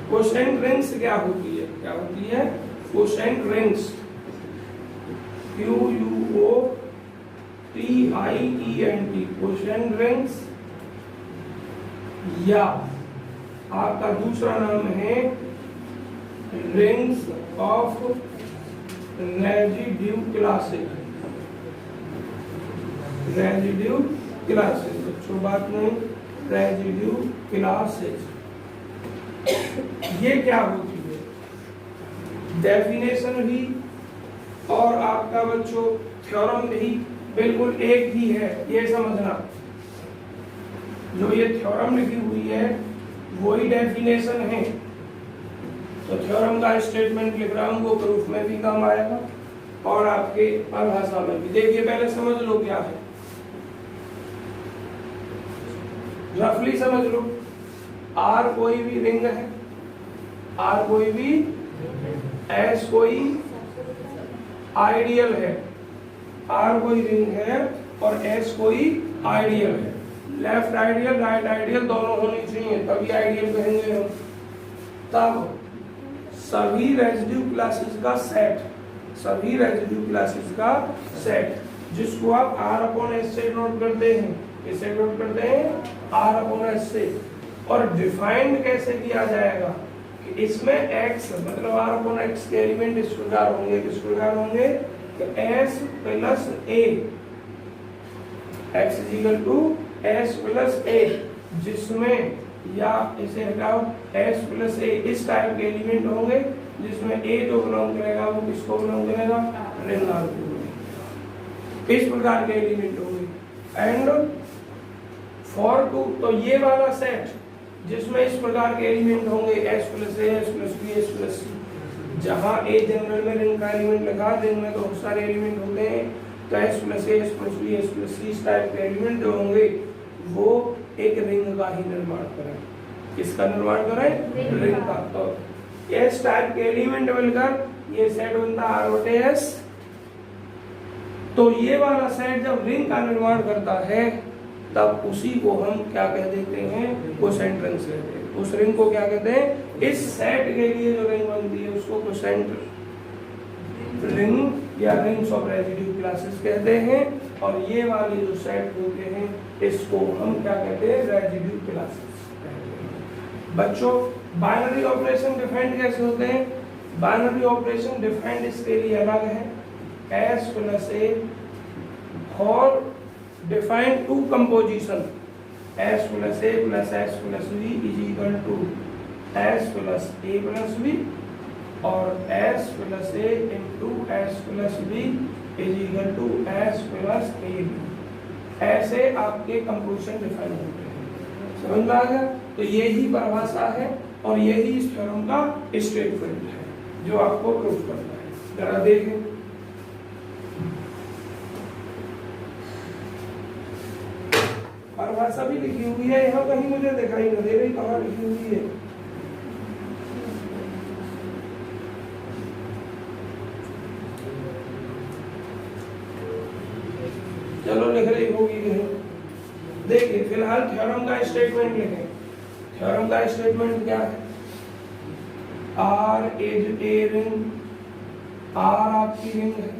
क्वोशेंट रिंग्स क्या होती है, क्या होती है quotient rings, QUOTIENT, quotient rings, या आपका दूसरा नाम है rings of residue classes, residue classes. बच्चों बात नहीं, रेजिड्यू क्लासेस ये क्या होती है, डेफिनेशन भी और आपका बच्चों थ्योरम भी बिल्कुल एक ही है, ये समझना। जो ये थ्योरम लिखी हुई है वही डेफिनेशन है, तो थ्योरम का स्टेटमेंट लिख रहा हूं वो प्रूफ में भी काम आएगा और आपके परिभाषा में भी। देखिए पहले समझ लो क्या है, रफली समझ लो। आर कोई भी रिंग है, आर कोई भी, एस कोई आइडियल है, आर कोई रिंग है और एस कोई आइडियल है। लेफ्ट आइडियल राइट आइडियल दोनों होनी चाहिए तभी आइडियल कहेंगे हम। तब सभी रेजिड्यू क्लासेस का सेट, सभी रेजिड्यू क्लासेस का सेट जिसको आप आर अपॉन एस से नोट करते हैं, इसे नोट करते हैं आर अपॉन एस से। और डिफाइंड कैसे किया जाएगा कि इसमें x मतलब आर अपॉन एक्स के एलिमेंट इस प्रकार होंगे, किस प्रकार होंगे कि s plus a, x is equal to s plus a, जिसमें या इसे हटाओ s प्लस a इस टाइप के एलिमेंट होंगे जिसमें a जो बिलोंग करेगा वो किसको बिलोंग करेगा, रिंग आर को। इस प्रकार के एलिमेंट होंगे। एंड फॉर टू, तो ये वाला सेट जिसमें इस प्रकार के एलिमेंट होंगे s plus a, s plus b, s plus c, जहाँ a जनरल में रिंग का एलिमेंट लिखा, रिंग में तो बहुत सारे एलिमेंट होते हैं, तो s plus a, s plus b, s plus c इस टाइप के एलिमेंट जो होंगे वो एक रिंग का ही निर्माण करें। किसका निर्माण करें, रिंग का। तो इस टाइप के एलिमेंट मिलकर ये सेट बनता है R बटे S। तो ये वाला सेट जब रिंग का निर्माण करता है तब उसी को हम क्या कह देते हैं, क्वोशेंट रिंग्स कहते हैं। उस रिंग को क्या कहते हैं, इस सेट के लिए जो रिंग बनती है उसको क्वोशेंट रिंग या रिंग्स ऑफ रेजिड्यू क्लासेस कहते हैं। और ये वाले जो सेट होते हैं इसको हम क्या कहते हैं, रेजिड्यू क्लासेस कहते हैं। बच्चों बाइनरी ऑपरेशन डिफाइंड कैसे होते हैं, बाइनरी ऑपरेशन डिफाइंड इसके लिए अलग है। s plus a for define two composition, s plus a plus s plus b is equal to s plus a plus b और s plus a into s plus b is equal to s plus a b। ऐसे आपके composition define होते हैं। समझ में आ गया। तो यही परिभाषा है और यही इस थ्योरम का स्टेटमेंट है जो आपको प्रूव करना है। जरा देखें, परिभाषा भी लिखी हुई है यहाँ, कहीं मुझे दिखाई नहीं दे रही कहाँ लिखी हुई है। चलो लिख रही होगी कहीं। देखिए फिलहाल थ्योरम का स्टेटमेंट लिखें। थ्योरम का स्टेटमेंट क्या है, R is a ring, R आपकी रिंग है।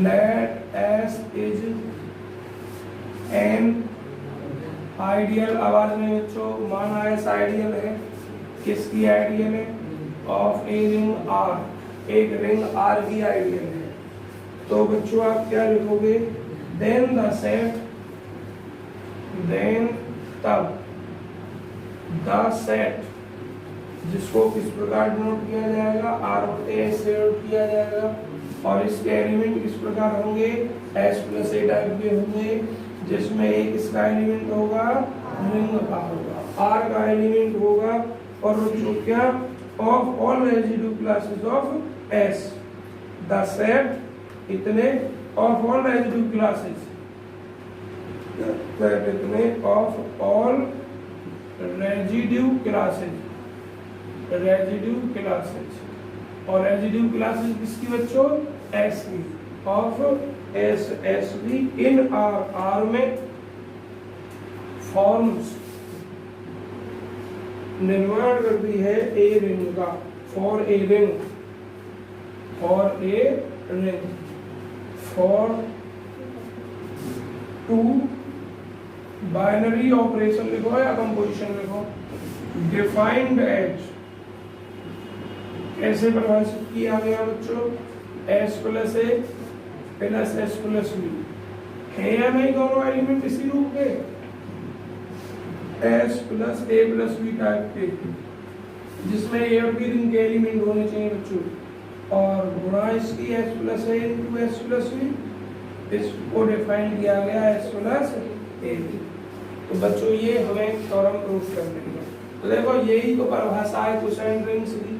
Let S is an ideal, आवाज में बच्चों माना S आइडियल है। किसकी आइडियल है? ऑफ ए रिंग R, एक रिंग R की आइडियल है। तो बच्चों आप क्या लिखोगे? देन द सेट, देन तब द सेट, जिसको किस प्रकार डिनोट किया जाएगा? R बटे S से डिनोट किया जाएगा। और इसके एलिमेंट किस प्रकार होंगे? S प्लस ए टाइप के होंगे, जिसमें एक इसका एलिमेंट होगा रिंग का होगा, R का एलिमेंट होगा, और बच्चों क्या? Of all residue classes of S, the set इतने ऑफ ऑल रेजिड्यू क्लासेस, इतने of all residue classes, residue classes, और रेजिड्यू क्लासेस किसकी बच्चों? S की, ऑफ S, S भी इन R, R में फॉर्म्स निर्माण करती है ए रिंग का, for a ring, for a ring, for two binary operation लिखो या कंपोजिशन लिखो। डिफाइंड एज कैसे परिभाषित किया गया बच्चों? S plus A plus S plus B है या नहीं दोनों एलिमेंट इसी रूप के? S plus A plus B type के, जिसमें ए और बी रिंग के एलिमेंट होने चाहिए बच्चों, और गुणा इसकी S प्लस ए इंटू S प्लस बी, इसको डिफाइन किया गया S प्लस ए। तो बच्चों ये हमें थ्योरम प्रूफ करने है। तो देखो यही तो परिभाषा है कोसेंट रिंग्स की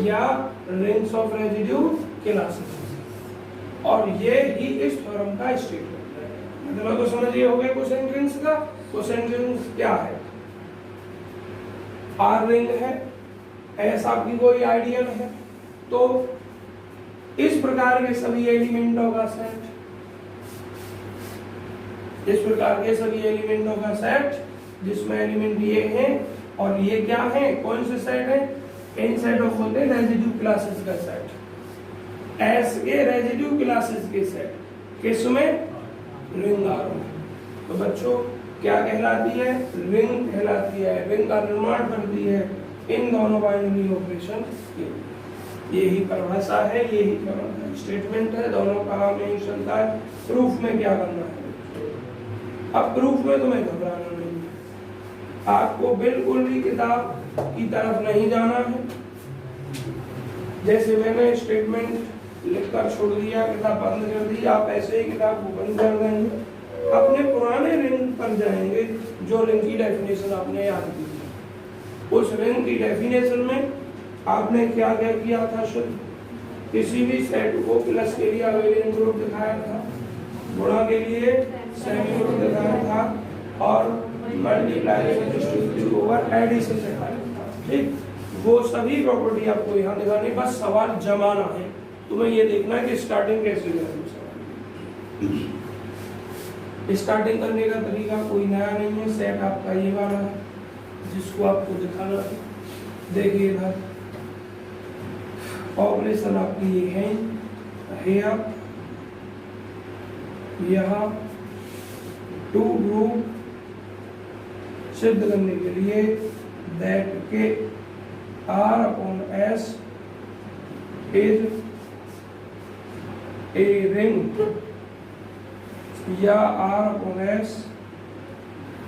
या रिंग्स ऑफ रेजिड्यू क्लासेस, और ये ही इस थ्योरम का स्टेटमेंट है। मतलब तो समझिए हो गया कोसेंट रिंग्स का। कोसेंट रिंग्स क्या है? R रिंग है, S आपकी कोई आइडियल है, तो इस प्रकार के सभी एलिमेंटों का सेट, इस प्रकार के सभी एलिमेंटों का सेट, जिसमें एलिमेंट ये हैं और ये क्या है? कौन से सेट है? इन सेटों को होते हैं रेजिड्यू क्लासेस का सेट, S के रेजिड्यू क्लासेस के सेट, किसमें? रिंग R में। तो बच्चों क्या कहलाती है? रिंग कहलाती है। रिंग का निर्माण करती है इन दोनों बाइनरी ऑपरेशन के। यही परिभाषा है, यही स्टेटमेंट है, दोनों का काम यही चलता है। प्रूफ में क्या करना है? अब प्रूफ में तुम्हें घबराना नहीं है, आपको बिल्कुल भी किताब की तरफ नहीं जाना है। जैसे मैंने स्टेटमेंट लिखकर छोड़ दिया, किताब बंद कर दी, आप ऐसे ही किताब को बंद कर देंगे, अपने पुराने रिंग पर जाएंगे, जो रिंग की डेफिनेशन आपने याद की थी। उस रिंग की डेफिनेशन में आपने क्या क्या किया था? शुद्ध किसी भी सेट को प्लस के लिए अवेलेबल ग्रुप दिखाया था, गुणा के लिए सेमी ग्रुप दिखाया था, और मल्टीप्लाई डिस्ट्रीब्यूटिव ओवर एडिशन दिखाया था। ठीक, वो सभी प्रॉपर्टी आपको यहाँ दिखानी, बस सवाल जमाना है। तुम्हें ये देखना है कि स्टार्टिंग कैसे करें। स्टार्टिंग करने का तरीका कोई नया नहीं है, सेट आपका ये वाला है जिसको आपको दिखाना है। देखिए इधर ऑपरेशन आपकी ये है आप यहाँ टू ग्रुप सिद्ध करने के लिए दैट के R upon S is a ring, या R upon S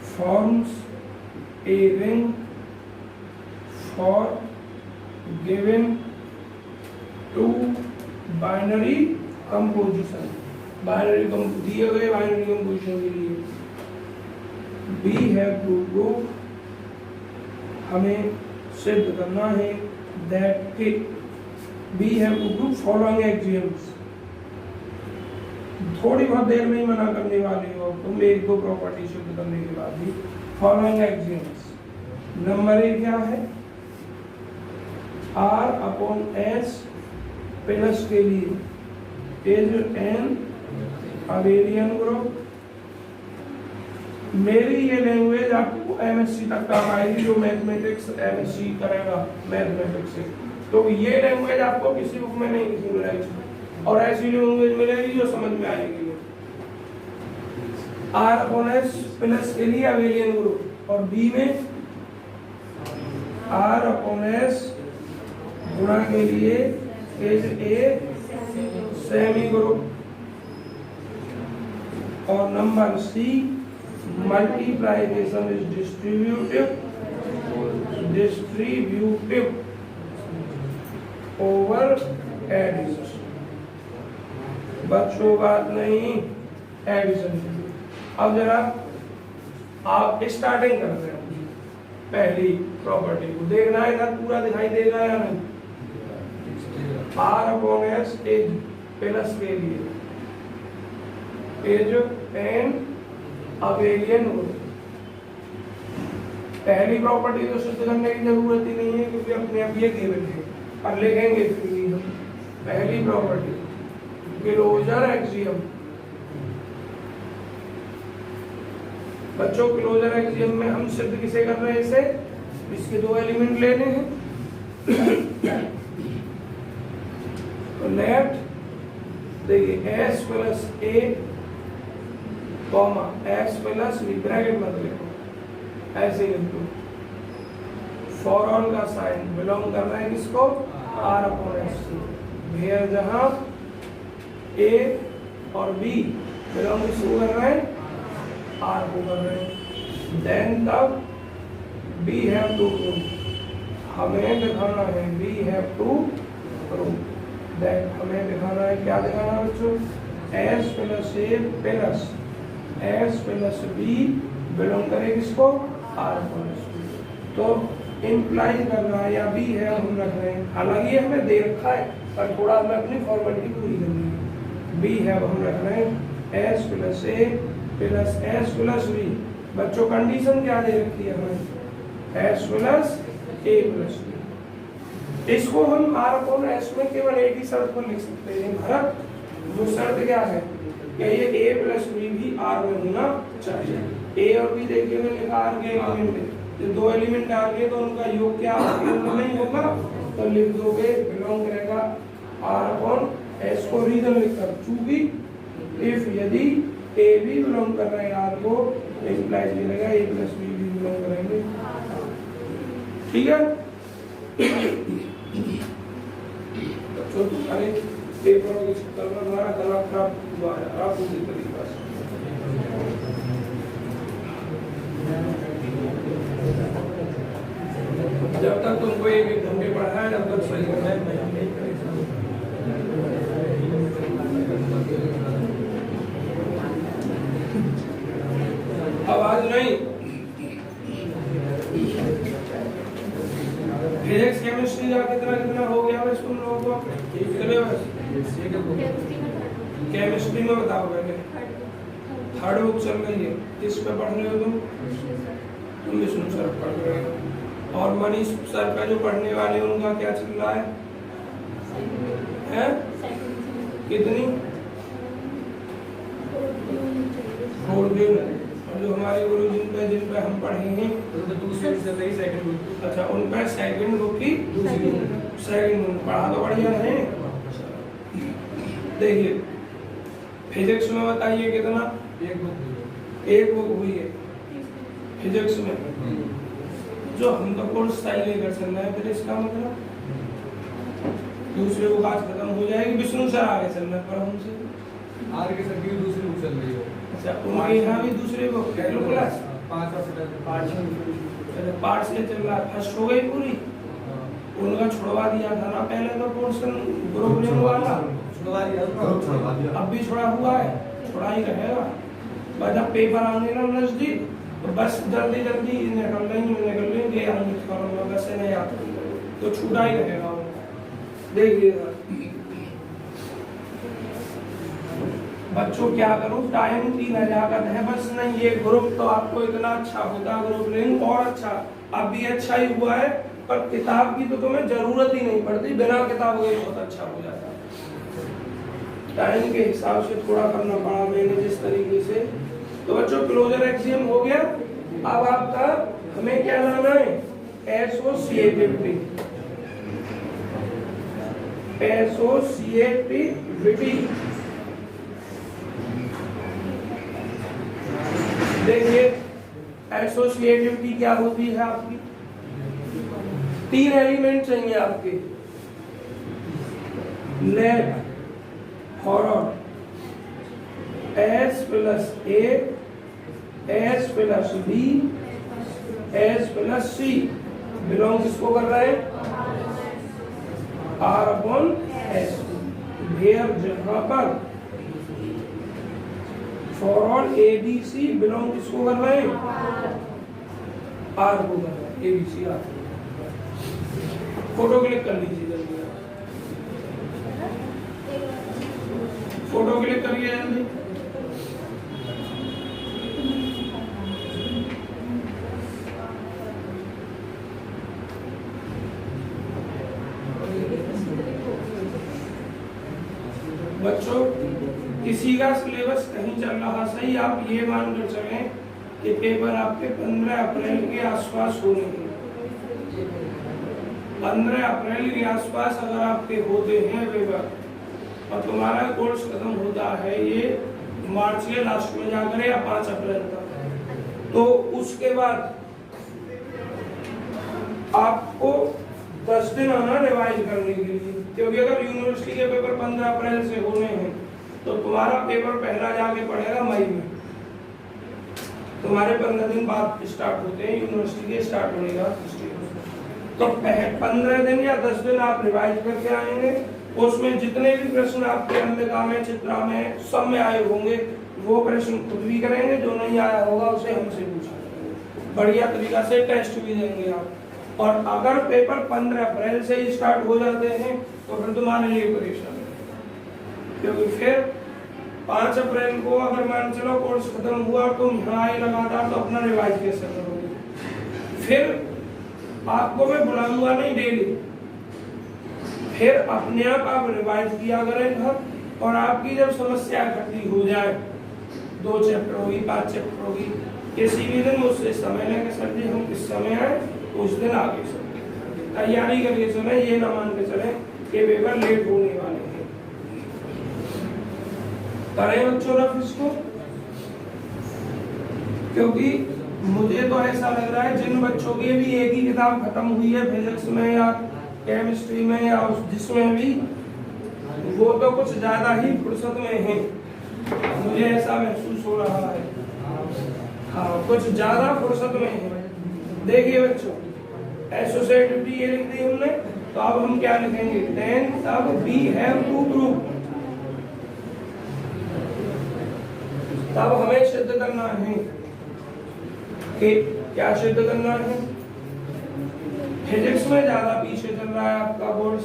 forms a ring for given two binary composition, दिए गए बाइनरी कंपोजिशन के लिए we have to prove, हमें सिद्ध करना है that के we have to prove following axioms। थोड़ी बहुत देर में ही मना करने वाले हो तुम, एक दो प्रॉपर्टी सिद्ध करने के बाद भी। फॉलोइंग एक्सियम्स, नंबर एक क्या है? R अपॉन S प्लस के लिए इज एन अबेलियन ग्रुप मेरी ये लैंग्वेज आपको एमएससी तक काम आएगी, जो मैथमेटिक्स एमएससी करेगा मैथमेटिक्स से, तो ये लैंग्वेज आपको किसी बुक में नहीं लिखी मिलेगी, और ऐसी लैंग्वेज मिलेगी जो समझ में आएगी। आर अपॉन एस प्लस के लिए अबेलियन ग्रुप, और बी में आर अपॉन एस गुणा के लिए इज ए सेमी ग्रुप, और number c multiplication is distributive over addition. बच्चों बात नहीं, एडिशन। अब जरा आप स्टार्टिंग कर रहे हैं, पहली प्रॉपर्टी को देखना है, इधर पूरा दिखाई देगा या नहीं। R upon s as plus के लिए एज एन अबेलियन ग्रुप। पहली प्रॉपर्टी तो सिद्ध करने की जरूरत ही नहीं है, क्योंकि अपने आप ये गिवन है, पर लिखेंगे फिर भी हम। पहली प्रॉपर्टी क्लोजर एक्सियम। बच्चों क्लोजर एक्सियम में हम सिद्ध किसे कर रहे हैं, इसे, इसके दो एलिमेंट लेने हैं। तो लेफ्ट देखिए S plus A comma X plus B, bracket मत लिखो, ऐसे लिख दो। फॉर ऑल का साइन बिलोंग कर रहा है किसको, आर अपॉन एस। वेयर जहां ए और बी बिलोंग किसको कर रहे हैं, आर को कर रहे हैं। देन तब बी हैव टू प्रूव, हमें दिखाना है, we have to prove that, हमें दिखाना है, क्या दिखाना है बच्चों, S plus A plus S plus B belong करे किसको, आर प्लस बी। तो इम्प्लाई कर रहा है, या बी है हम रख रहे हैं, हालांकि हमें दे रखा है, पर थोड़ा हमें अपनी फॉर्मेलिटी पूरी करनी है। बी है हम रख रहे हैं S plus A plus S plus B. बच्चों कंडीशन क्या दे रखी है हमें, S plus A plus B. इसको हम आर अपॉन एस में केवल एक ही शर्त पर लिख सकते हैं भरत, वो शर्त क्या है कि ये ए प्लस बी भी आर में होना चाहिए। ए और बी देखिए मैंने लिखा आर के एलिमेंट है, तो दो एलिमेंट डाल के तो उनका योग क्या नहीं होगा, तो लिख दोगे बिलोंग करेगा आर अपॉन एस को रीजन लिखकर, चूंकि इफ यदि ए भी बिलोंग कर रहे हैं आर को, इम्प्लाइज मिलेगा ए प्लस बी भी बिलोंग करेंगे। ठीक है, बच्चों तुम्हारे पेपरों के चक्कर में हमारा गला खराब हुआ है, आप उसी तरीके से जब तक तुमको एक घंटे पढ़ा है, जब तक सही है। आवाज नहीं। फिजिक्स केमिस्ट्री का कितना हो गया बस तुम लोगों को सिलेबस? केमिस्ट्री में बताओ पहले, थर्ड बुक चल रही है, किस पे पढ़ रहे हो तुम विष्णु सर पढ़ रहे हो, और मनीष सर का जो पढ़ने वाले उनका क्या चल रहा है, कितनी 4 दिन, और जो हमारे गुरु जिन पे हम पढ़े हैं दूसरी चल रही सेकंड बुक। अच्छा, उन पे सेकंड बुक की सेकंड बुक पढ़ा तो बढ़िया है। देखिए फिजिक्स में बताइए कितना, एक बुक हुई है फिजिक्स में, जो हम तो कोर्स स्टाइल लेकर चल रहे हैं, फिर इसका मतलब दूसरे बुक आज खत्म हो जाएगी, विष्णु सर आगे चल रहे पर हमसे आगे सर की दूसरी बुक चल रही है। अच्छा, उनके यहाँ भी दूसरे बुक कैलकुलस पार्ट से चल रहा है, फर्स्ट हो गई पूरी, उनका छुड़वा दिया था ना पहले तो पोर्शन ग्रुप लेने वाला, अब भी छोड़ा हुआ है, छोड़ा ही रहेगा। बस जब पेपर आने ना नजदीक, तो बस जल्दी जल्दी निकल लेंगे बस से नहीं आता, तो छूटा ही रहेगा उनका। देखिएगा बच्चों, क्या करूं, टाइम की नजाकत है बस नहीं, ये ग्रुप तो आपको इतना अच्छा होता, ग्रुप लिंक और अच्छा, अब भी अच्छा ही हुआ है, पर किताब की तो तुम्हें जरूरत ही नहीं पड़ती, बिना किताब के बहुत अच्छा हो जाता। टाइम के हिसाब से थोड़ा करना पड़ा मैंने जिस तरीके से, तो बच्चों क्लोजर एक्सियम हो गया। अब आपका हमें क्या लाना है, एसोसिएटिविटी। एसोसिएटिविटी देखिए, एसोसिएटिविटी क्या होती है आपकी, 3 एलिमेंट चाहिए आपके, left forward, S plus A, S plus B, S plus C belong किसको कर रहा है, R अपॉन S। वेयर जहां पर फॉरवर्ड ABC बिलोंग किसको कर रहे हैं, R को कर रहा है, ABC R। फोटो क्लिक कर लीजिए जल्दी, फोटो क्लिक करिए जल्दी। बच्चों किसी का सिलेबस कहीं चल रहा सही, आप ये मान कर चलें कि पेपर आपके 15 अप्रैल के आसपास होने हैं। 15 अप्रैल के आसपास अगर आपके होते हैं पेपर और तुम्हारा कोर्स खत्म होता है ये मार्च के लास्ट में जाकर या 5 अप्रैल तक, तो उसके बाद आपको 10 दिन आना रिवाइज करने के लिए, क्योंकि अगर यूनिवर्सिटी के पेपर 15 अप्रैल से होने हैं तो तुम्हारा पेपर पहला जाके पड़ेगा मई में। तुम्हारे 15 दिन बाद स्टार्ट होते हैं यूनिवर्सिटी के स्टार्ट होने का, तो 15 दिन या 10 दिन आप रिवाइज करके आएंगे। उसमें जितने भी प्रश्न आपके अंबिका में, चित्रा में, सब में आए होंगे वो प्रश्न खुद भी करेंगे, जो नहीं आया होगा उसे हमसे पूछेंगे, बढ़िया तरीका से टेस्ट भी देंगे आप। और अगर पेपर 15 अप्रैल से ही स्टार्ट हो जाते हैं तो फिर तुम्हारे लिए परेशान है, क्योंकि फिर 5 अप्रैल को अगर मान चलो कोर्स खत्म हुआ तो यहाँ आए लगातार, तो अपना रिवाइज कैसे करोगे। फिर आपको मैं बुलाऊंगा नहीं डेली, फिर अपने आप रिवाइज किया करें घर, और आपकी जब समस्या इकट्ठी हो जाए, 2 चैप्टर होगी, 5 चैप्टर होगी, किसी भी दिन मुझसे समय लेकर सर जी हम किस समय आए उस दिन आगे चले, तैयारी करके चले, ये ना मान के चले कि पेपर लेट होने वाले हैं। करें बच्चों रफ इसको, क्योंकि मुझे तो ऐसा लग रहा है जिन बच्चों की भी एक ही किताब खत्म हुई है फिजिक्स में या केमिस्ट्री में या जिसमें भी, वो तो कुछ ज्यादा ही फुर्सत में है, मुझे ऐसा महसूस हो रहा है। हाँ, कुछ ज्यादा फुर्सत में है। देखिए बच्चों, एसोसिएटिविटी ये लिख दी हमने, तो अब हम क्या लिखेंगे, देन तब वी हैव टू प्रूव, तब हमें सिद्ध करना है कि क्या सिद्ध करना है। फिजिक्स में ज्यादा पीछे चल रहा है आपका कोर्स,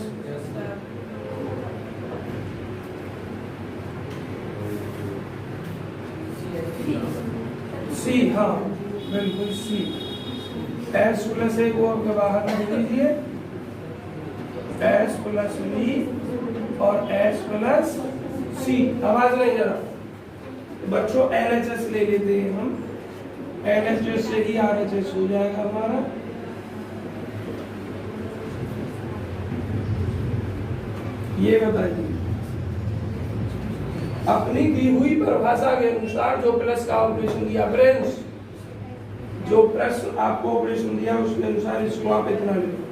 सी, हाँ बिल्कुल सी, S प्लस A को आपके बाहर रख दीजिए, S प्लस B और S प्लस C। आवाज नहीं जरा बच्चों, LHS ले लेते हैं हम, LHS से ही RHS हो जाएगा हमारा। ये बताइए, अपनी दी हुई परिभाषा के अनुसार जो प्लस का ऑपरेशन दिया, ब्रेंच जो प्रश्न आपको ऑपरेशन दिया उसके अनुसार इसको आप इतना लिखो,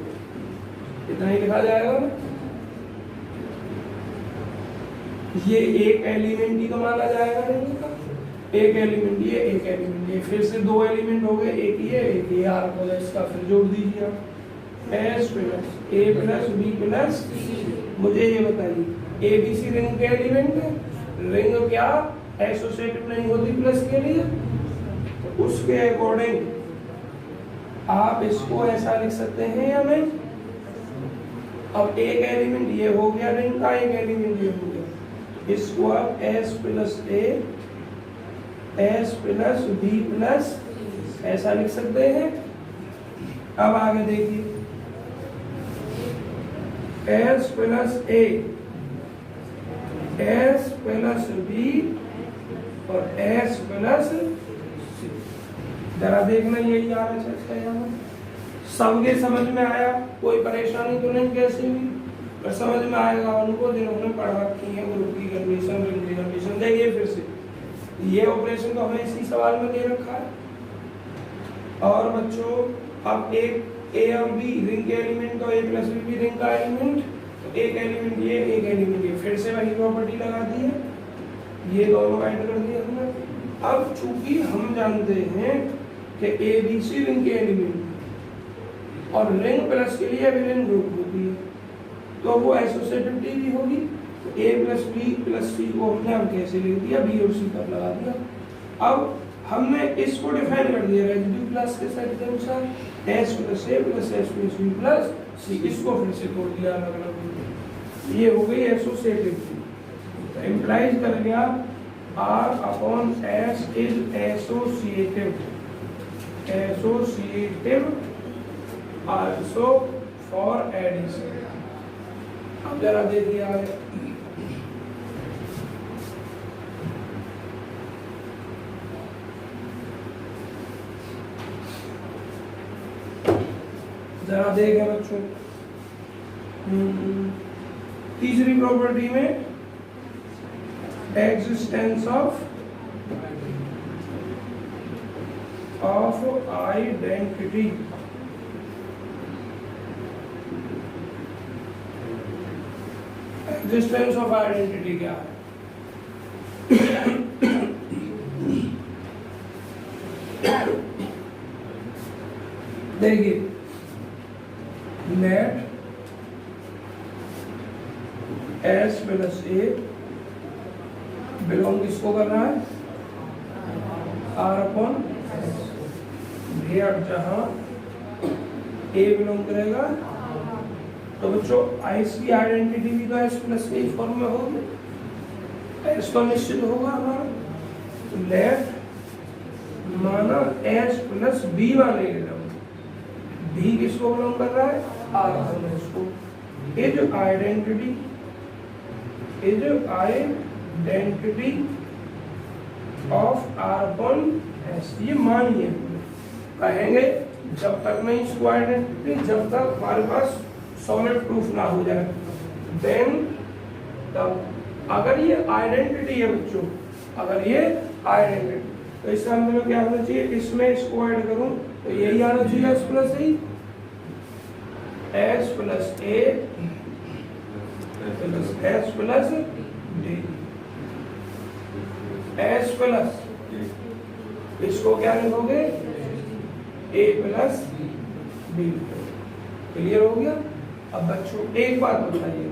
इतना ही लिखा जाएगा। ये एक एलिमेंट ही तो माना जाएगा, एक एलिमेंट ये, एक एलिमेंट ये, फिर से 2 एलिमेंट हो गए, एक ये R प्लस इसका फिर जोड़ दीजिए आप, S plus A plus B plus. मुझे ये बताइए, ABC रिंग के एलिमेंट है, रिंग क्या एसोसिएटिव नहीं होती प्लस के लिए, तो उसके अकॉर्डिंग आप इसको ऐसा लिख सकते हैं या नहीं। अब एक एलिमेंट ये हो गया रिंग का, एक एलिमेंट ये हो गया, इसको आप S plus A, S plus B plus ऐसा लिख सकते हैं। अब आगे देखिए, S plus A, S plus B और S प्लस जरा देखना यही RHS है यहाँ। सबके समझ में आया? कोई परेशानी तो नहीं कैसी भी? पर समझ में आएगा उनको जिन्होंने पढ़ रखी है ग्रुप की कंडीशन, रिंग की कंडीशन। देखिए फिर से ये ऑपरेशन तो हमें इसी सवाल में दे रखा है। और बच्चों अब एक A और B रिंग के एलिमेंट तो A प्लस B भी रिंग का एलिमेंट, तो एक एलिमेंट ये एक एलिमेंट ये, फिर से वही प्रॉपर्टी लगा दी है, ये दोनों ऐड कर दिए हमने। अब चूंकि हम जानते हैं कि ABC रिंग के एलिमेंट और रिंग प्लस के लिए विलेन ग्रुप होती है, तो वो एसोसिएटिविटी भी होगी। तो A plus B plus C को हमने अब कैसे लिख दिया? B और C पर लगा दिया। अब हमने इसको डिफाइन कर दिया रेसिड्यू क्लास के सेट के अनुसार, S plus A plus S plus B plus C। इसको फिर से तोड़ दिया अलग अलग, ये हो गई एसोसिएटिविटी। इम्प्लाइज कर गया R upon S is associative, associative also for addition. अब जरा दे दिया है जरा देखें बच्चों, तीसरी प्रॉपर्टी में existence of identity. Existence of identity क्या है? देखिए let S plus A belong किसको कर रहा है? R अपॉन भैया जहां A बिलोंग करेगा, तो बच्चों S की आइडेंटिटी भी तो S प्लस A फॉर्म में होगी, S तो निश्चित होगा हमारा। तो लेट माना S प्लस B वाले B किसको बिलोंग कर रहा है? R इसको। ये जो identity of R upon S, ये मानिए कहेंगे जब तक नहीं इसको आइडेंटिटी, जब तक हमारे पास सॉलिड प्रूफ ना हो जाए, देन तब अगर ये आइडेंटिटी है बच्चों, अगर ये आइडेंटिटी, तो इसका मतलब क्या होना चाहिए? इसमें इसको ऐड करूं तो यही आना चाहिए S plus A, S plus A plus S plus D, S plus इसको क्या लिखोगे? A plus B। क्लियर हो गया? अब बच्चों एक बात बताइए,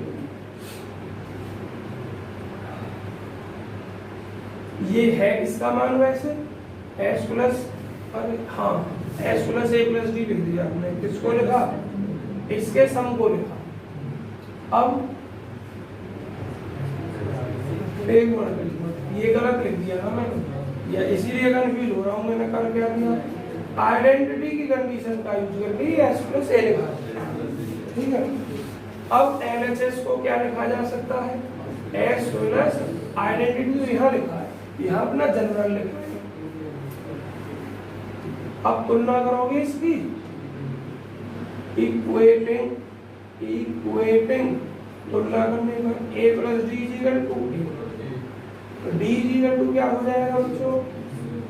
ये है इसका मान वैसे S प्लस, अरे हाँ S plus A plus D लिख दिया हमने, किसको लिखा? इसके सम को लिखा। अब एक मिनट, ये गलत लिख दिया ना मैंने, या इसीलिए कंफ्यूज हो रहा हूँ। मैंने कर क्या दिया? आइडेंटिटी की कंडीशन का यूज करके S प्लस A लिखा, ठीक है। अब LHS को क्या लिखा जा सकता है? S प्लस आइडेंटिटी तो यहाँ लिखा है, यहाँ अपना जनरल लिखा है। अब तुलना करोगे इसकी, इक्वेटिंग तुलना करने पर A plus D equal to A, D equal to क्या हो जाएगा बच्चों?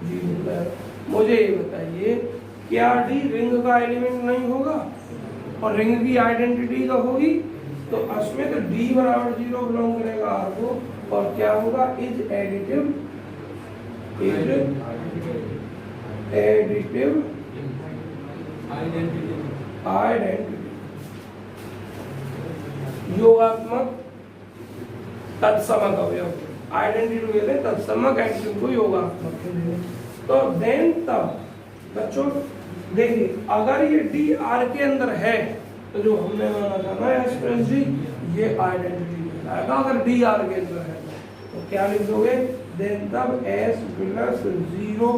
G हो जाएगा। मुझे ये बताइए, क्या D रिंग का एलिमेंट नहीं होगा? और रिंग की आइडेंटिटी तो होगी, तो उसमें तो D बराबर 0 बिलोंग करेगा R को, और क्या होगा? इज एडिटिव आइडेंटिटी, योगात्मक तत्समक अवयव। आइडेंटिटी कहते हैं तत्समक एडिटिव को योगात्मक कहते हैं। तो देन तब बच्चों देखिए, अगर ये D R के अंदर है तो जो हमने माना था ना S प्लस D, ये आइडेंटिटी कहलाएगा। अगर D R के अंदर है तो क्या लिख दोगे? देन तब S प्लस 0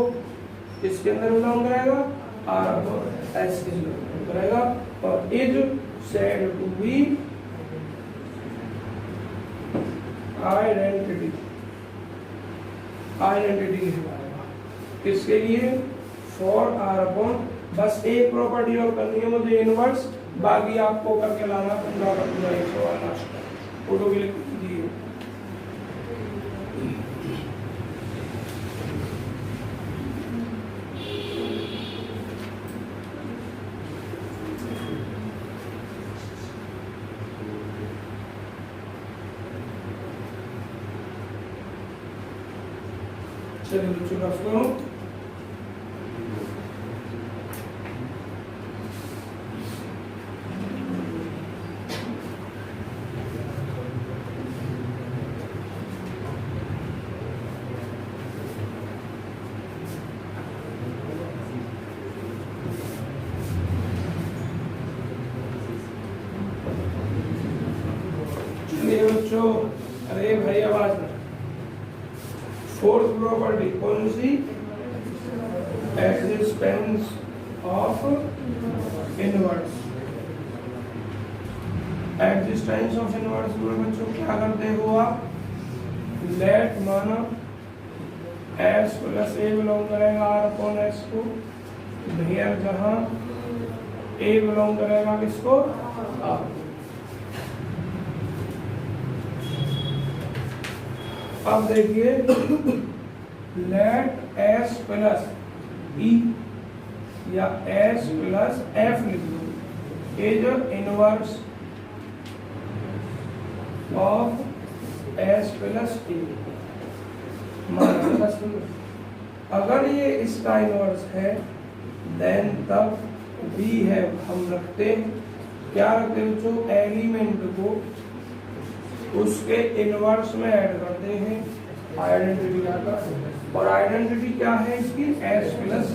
इसके अंदर बिलोंग करेगा, R और S के अंदर बिलोंग करेगा, और is said to be identity कहलाएगा। किसके लिए? 4 r अपॉन, बस एक प्रॉपर्टी और करनी है मुझे इनवर्स, बाकी आपको करके लाना 15 का पूरा 1 सवाल लास्ट का फोटो भी लिख दीजिए। चलिए बच्चों रफ करो। चलिए बच्चों, अरे भाई आवाज ना। फोर्थ प्रॉपर्टी कौन सी? Existence of inverse. Existence of inverse में बच्चों क्या करते हो आप? लेट माना एस प्लस ए बिलोंग करेगा आर अपॉन एस को, हियर जहां ए बिलोंग करेगा किसको? आर। अब देखिए लेट एस प्लस ई या एस प्लस एफ लिख दो, is inverse of S plus E. अगर ये इसका इनवर्स है देन तब वी हैव, हम रखते हैं क्या रखते हैं जो एलिमेंट को उसके इनवर्स में ऐड करते हैं आइडेंटिटी का, और आइडेंटिटी क्या है इसकी? एस प्लस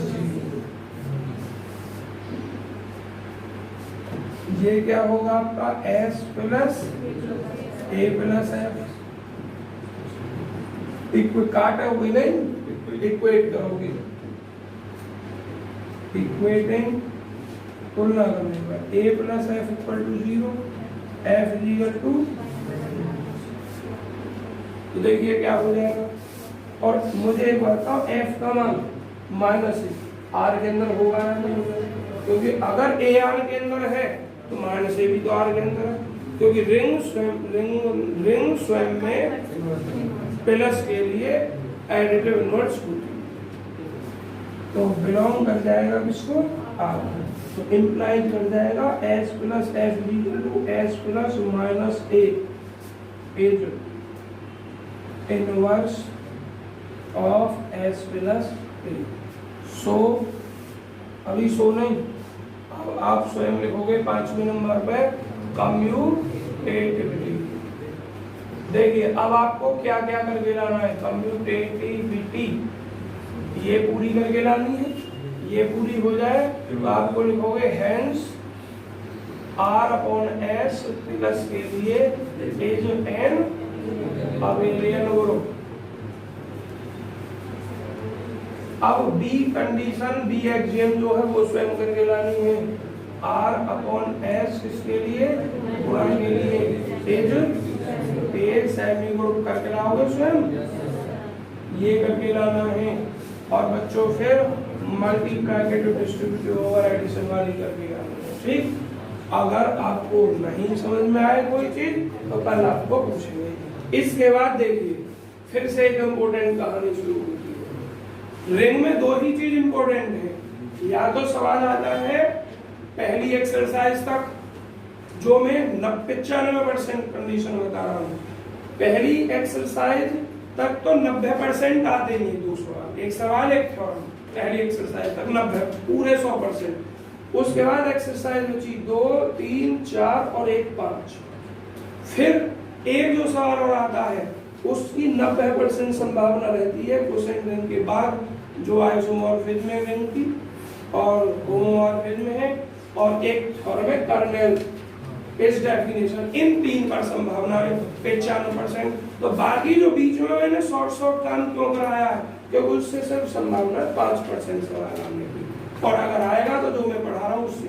ये क्या होगा आपका? S plus A plus F. काटोगे नहीं, इक्वेट करोगे, इक्वेटिंग तुलना करने पर A plus F equal to 0, F is equal to, तो देखिए क्या हो जाएगा। और मुझे एक बताओ एफ का मान माइनस आर के अंदर होगा ना? नहीं होगा, क्योंकि अगर ए आर के अंदर है तो माइनस ए भी तो आर के अंदर है, क्योंकि रिंग स्वयं में प्लस के लिए एडिटिव इनवर्स होती है, तो बिलोंग कर जाएगा किसको? आर। तो इम्प्लाई कर जाएगा S plus F B to S plus minus A is inverse of S plus A. So अभी सो नहीं, अब आप स्वयं लिखोगे 5वें नंबर पे कम्यूटेटिविटी। देखिए अब आपको क्या क्या करके लाना है? कम्यूटेटिविटी ये पूरी करके लानी है, ये पूरी हो जाए तो आपको लिखोगे hence r upon s plus के लिए इज एन अबेलियन ग्रुप। अब बी कंडीशन, बी एक्सियम जो है वो स्वयं करके लानी है। आर अपॉन एस किसके लिए? गुणा के लिए इज ए सेमी ग्रुप करके लाओगे स्वयं, ये करके लाना है। और बच्चों फिर मल्टीप्लाई के डिस्ट्रीब्यूटिव ओवर एडिशन वाली करके लाना है। ठीक, अगर आपको नहीं समझ में आए कोई चीज तो कल आपको पूछेंगे। इसके बाद देखिए फिर से एक इम्पोर्टेंट कहानी शुरू होती है। रिंग में दो ही चीज इम्पोर्टेंट है, या तो सवाल आता है पहली एक्सरसाइज तक जो मैं 95% कंडीशन बता रहा हूँ, पहली एक्सरसाइज तक तो 90% आते नहीं, दो सवाल, एक सवाल एक थ्योरम, पहली एक्सरसाइज तक 90 पूरे 100%। उसके बाद एक्सरसाइज बची 2, 3, 4 और 1, 5। फिर एक जो सवाल और आता है उसकी 90% संभावना रहती है क्वोशिएंट रिंग के बाद जो आइसोमॉर्फिज्म है रिंग की और होमोमॉर्फिज्म है, और एक थ्योरम है कर्नेल। इस डेफिनेशन इन 3 पर संभावना है 95%। तो बाकी जो बीच में मैंने शॉर्ट काम क्यों कराया है? क्योंकि उससे सिर्फ संभावना 5% सवाल आने की, और अगर आएगा तो जो मैं पढ़ा रहा हूँ उससे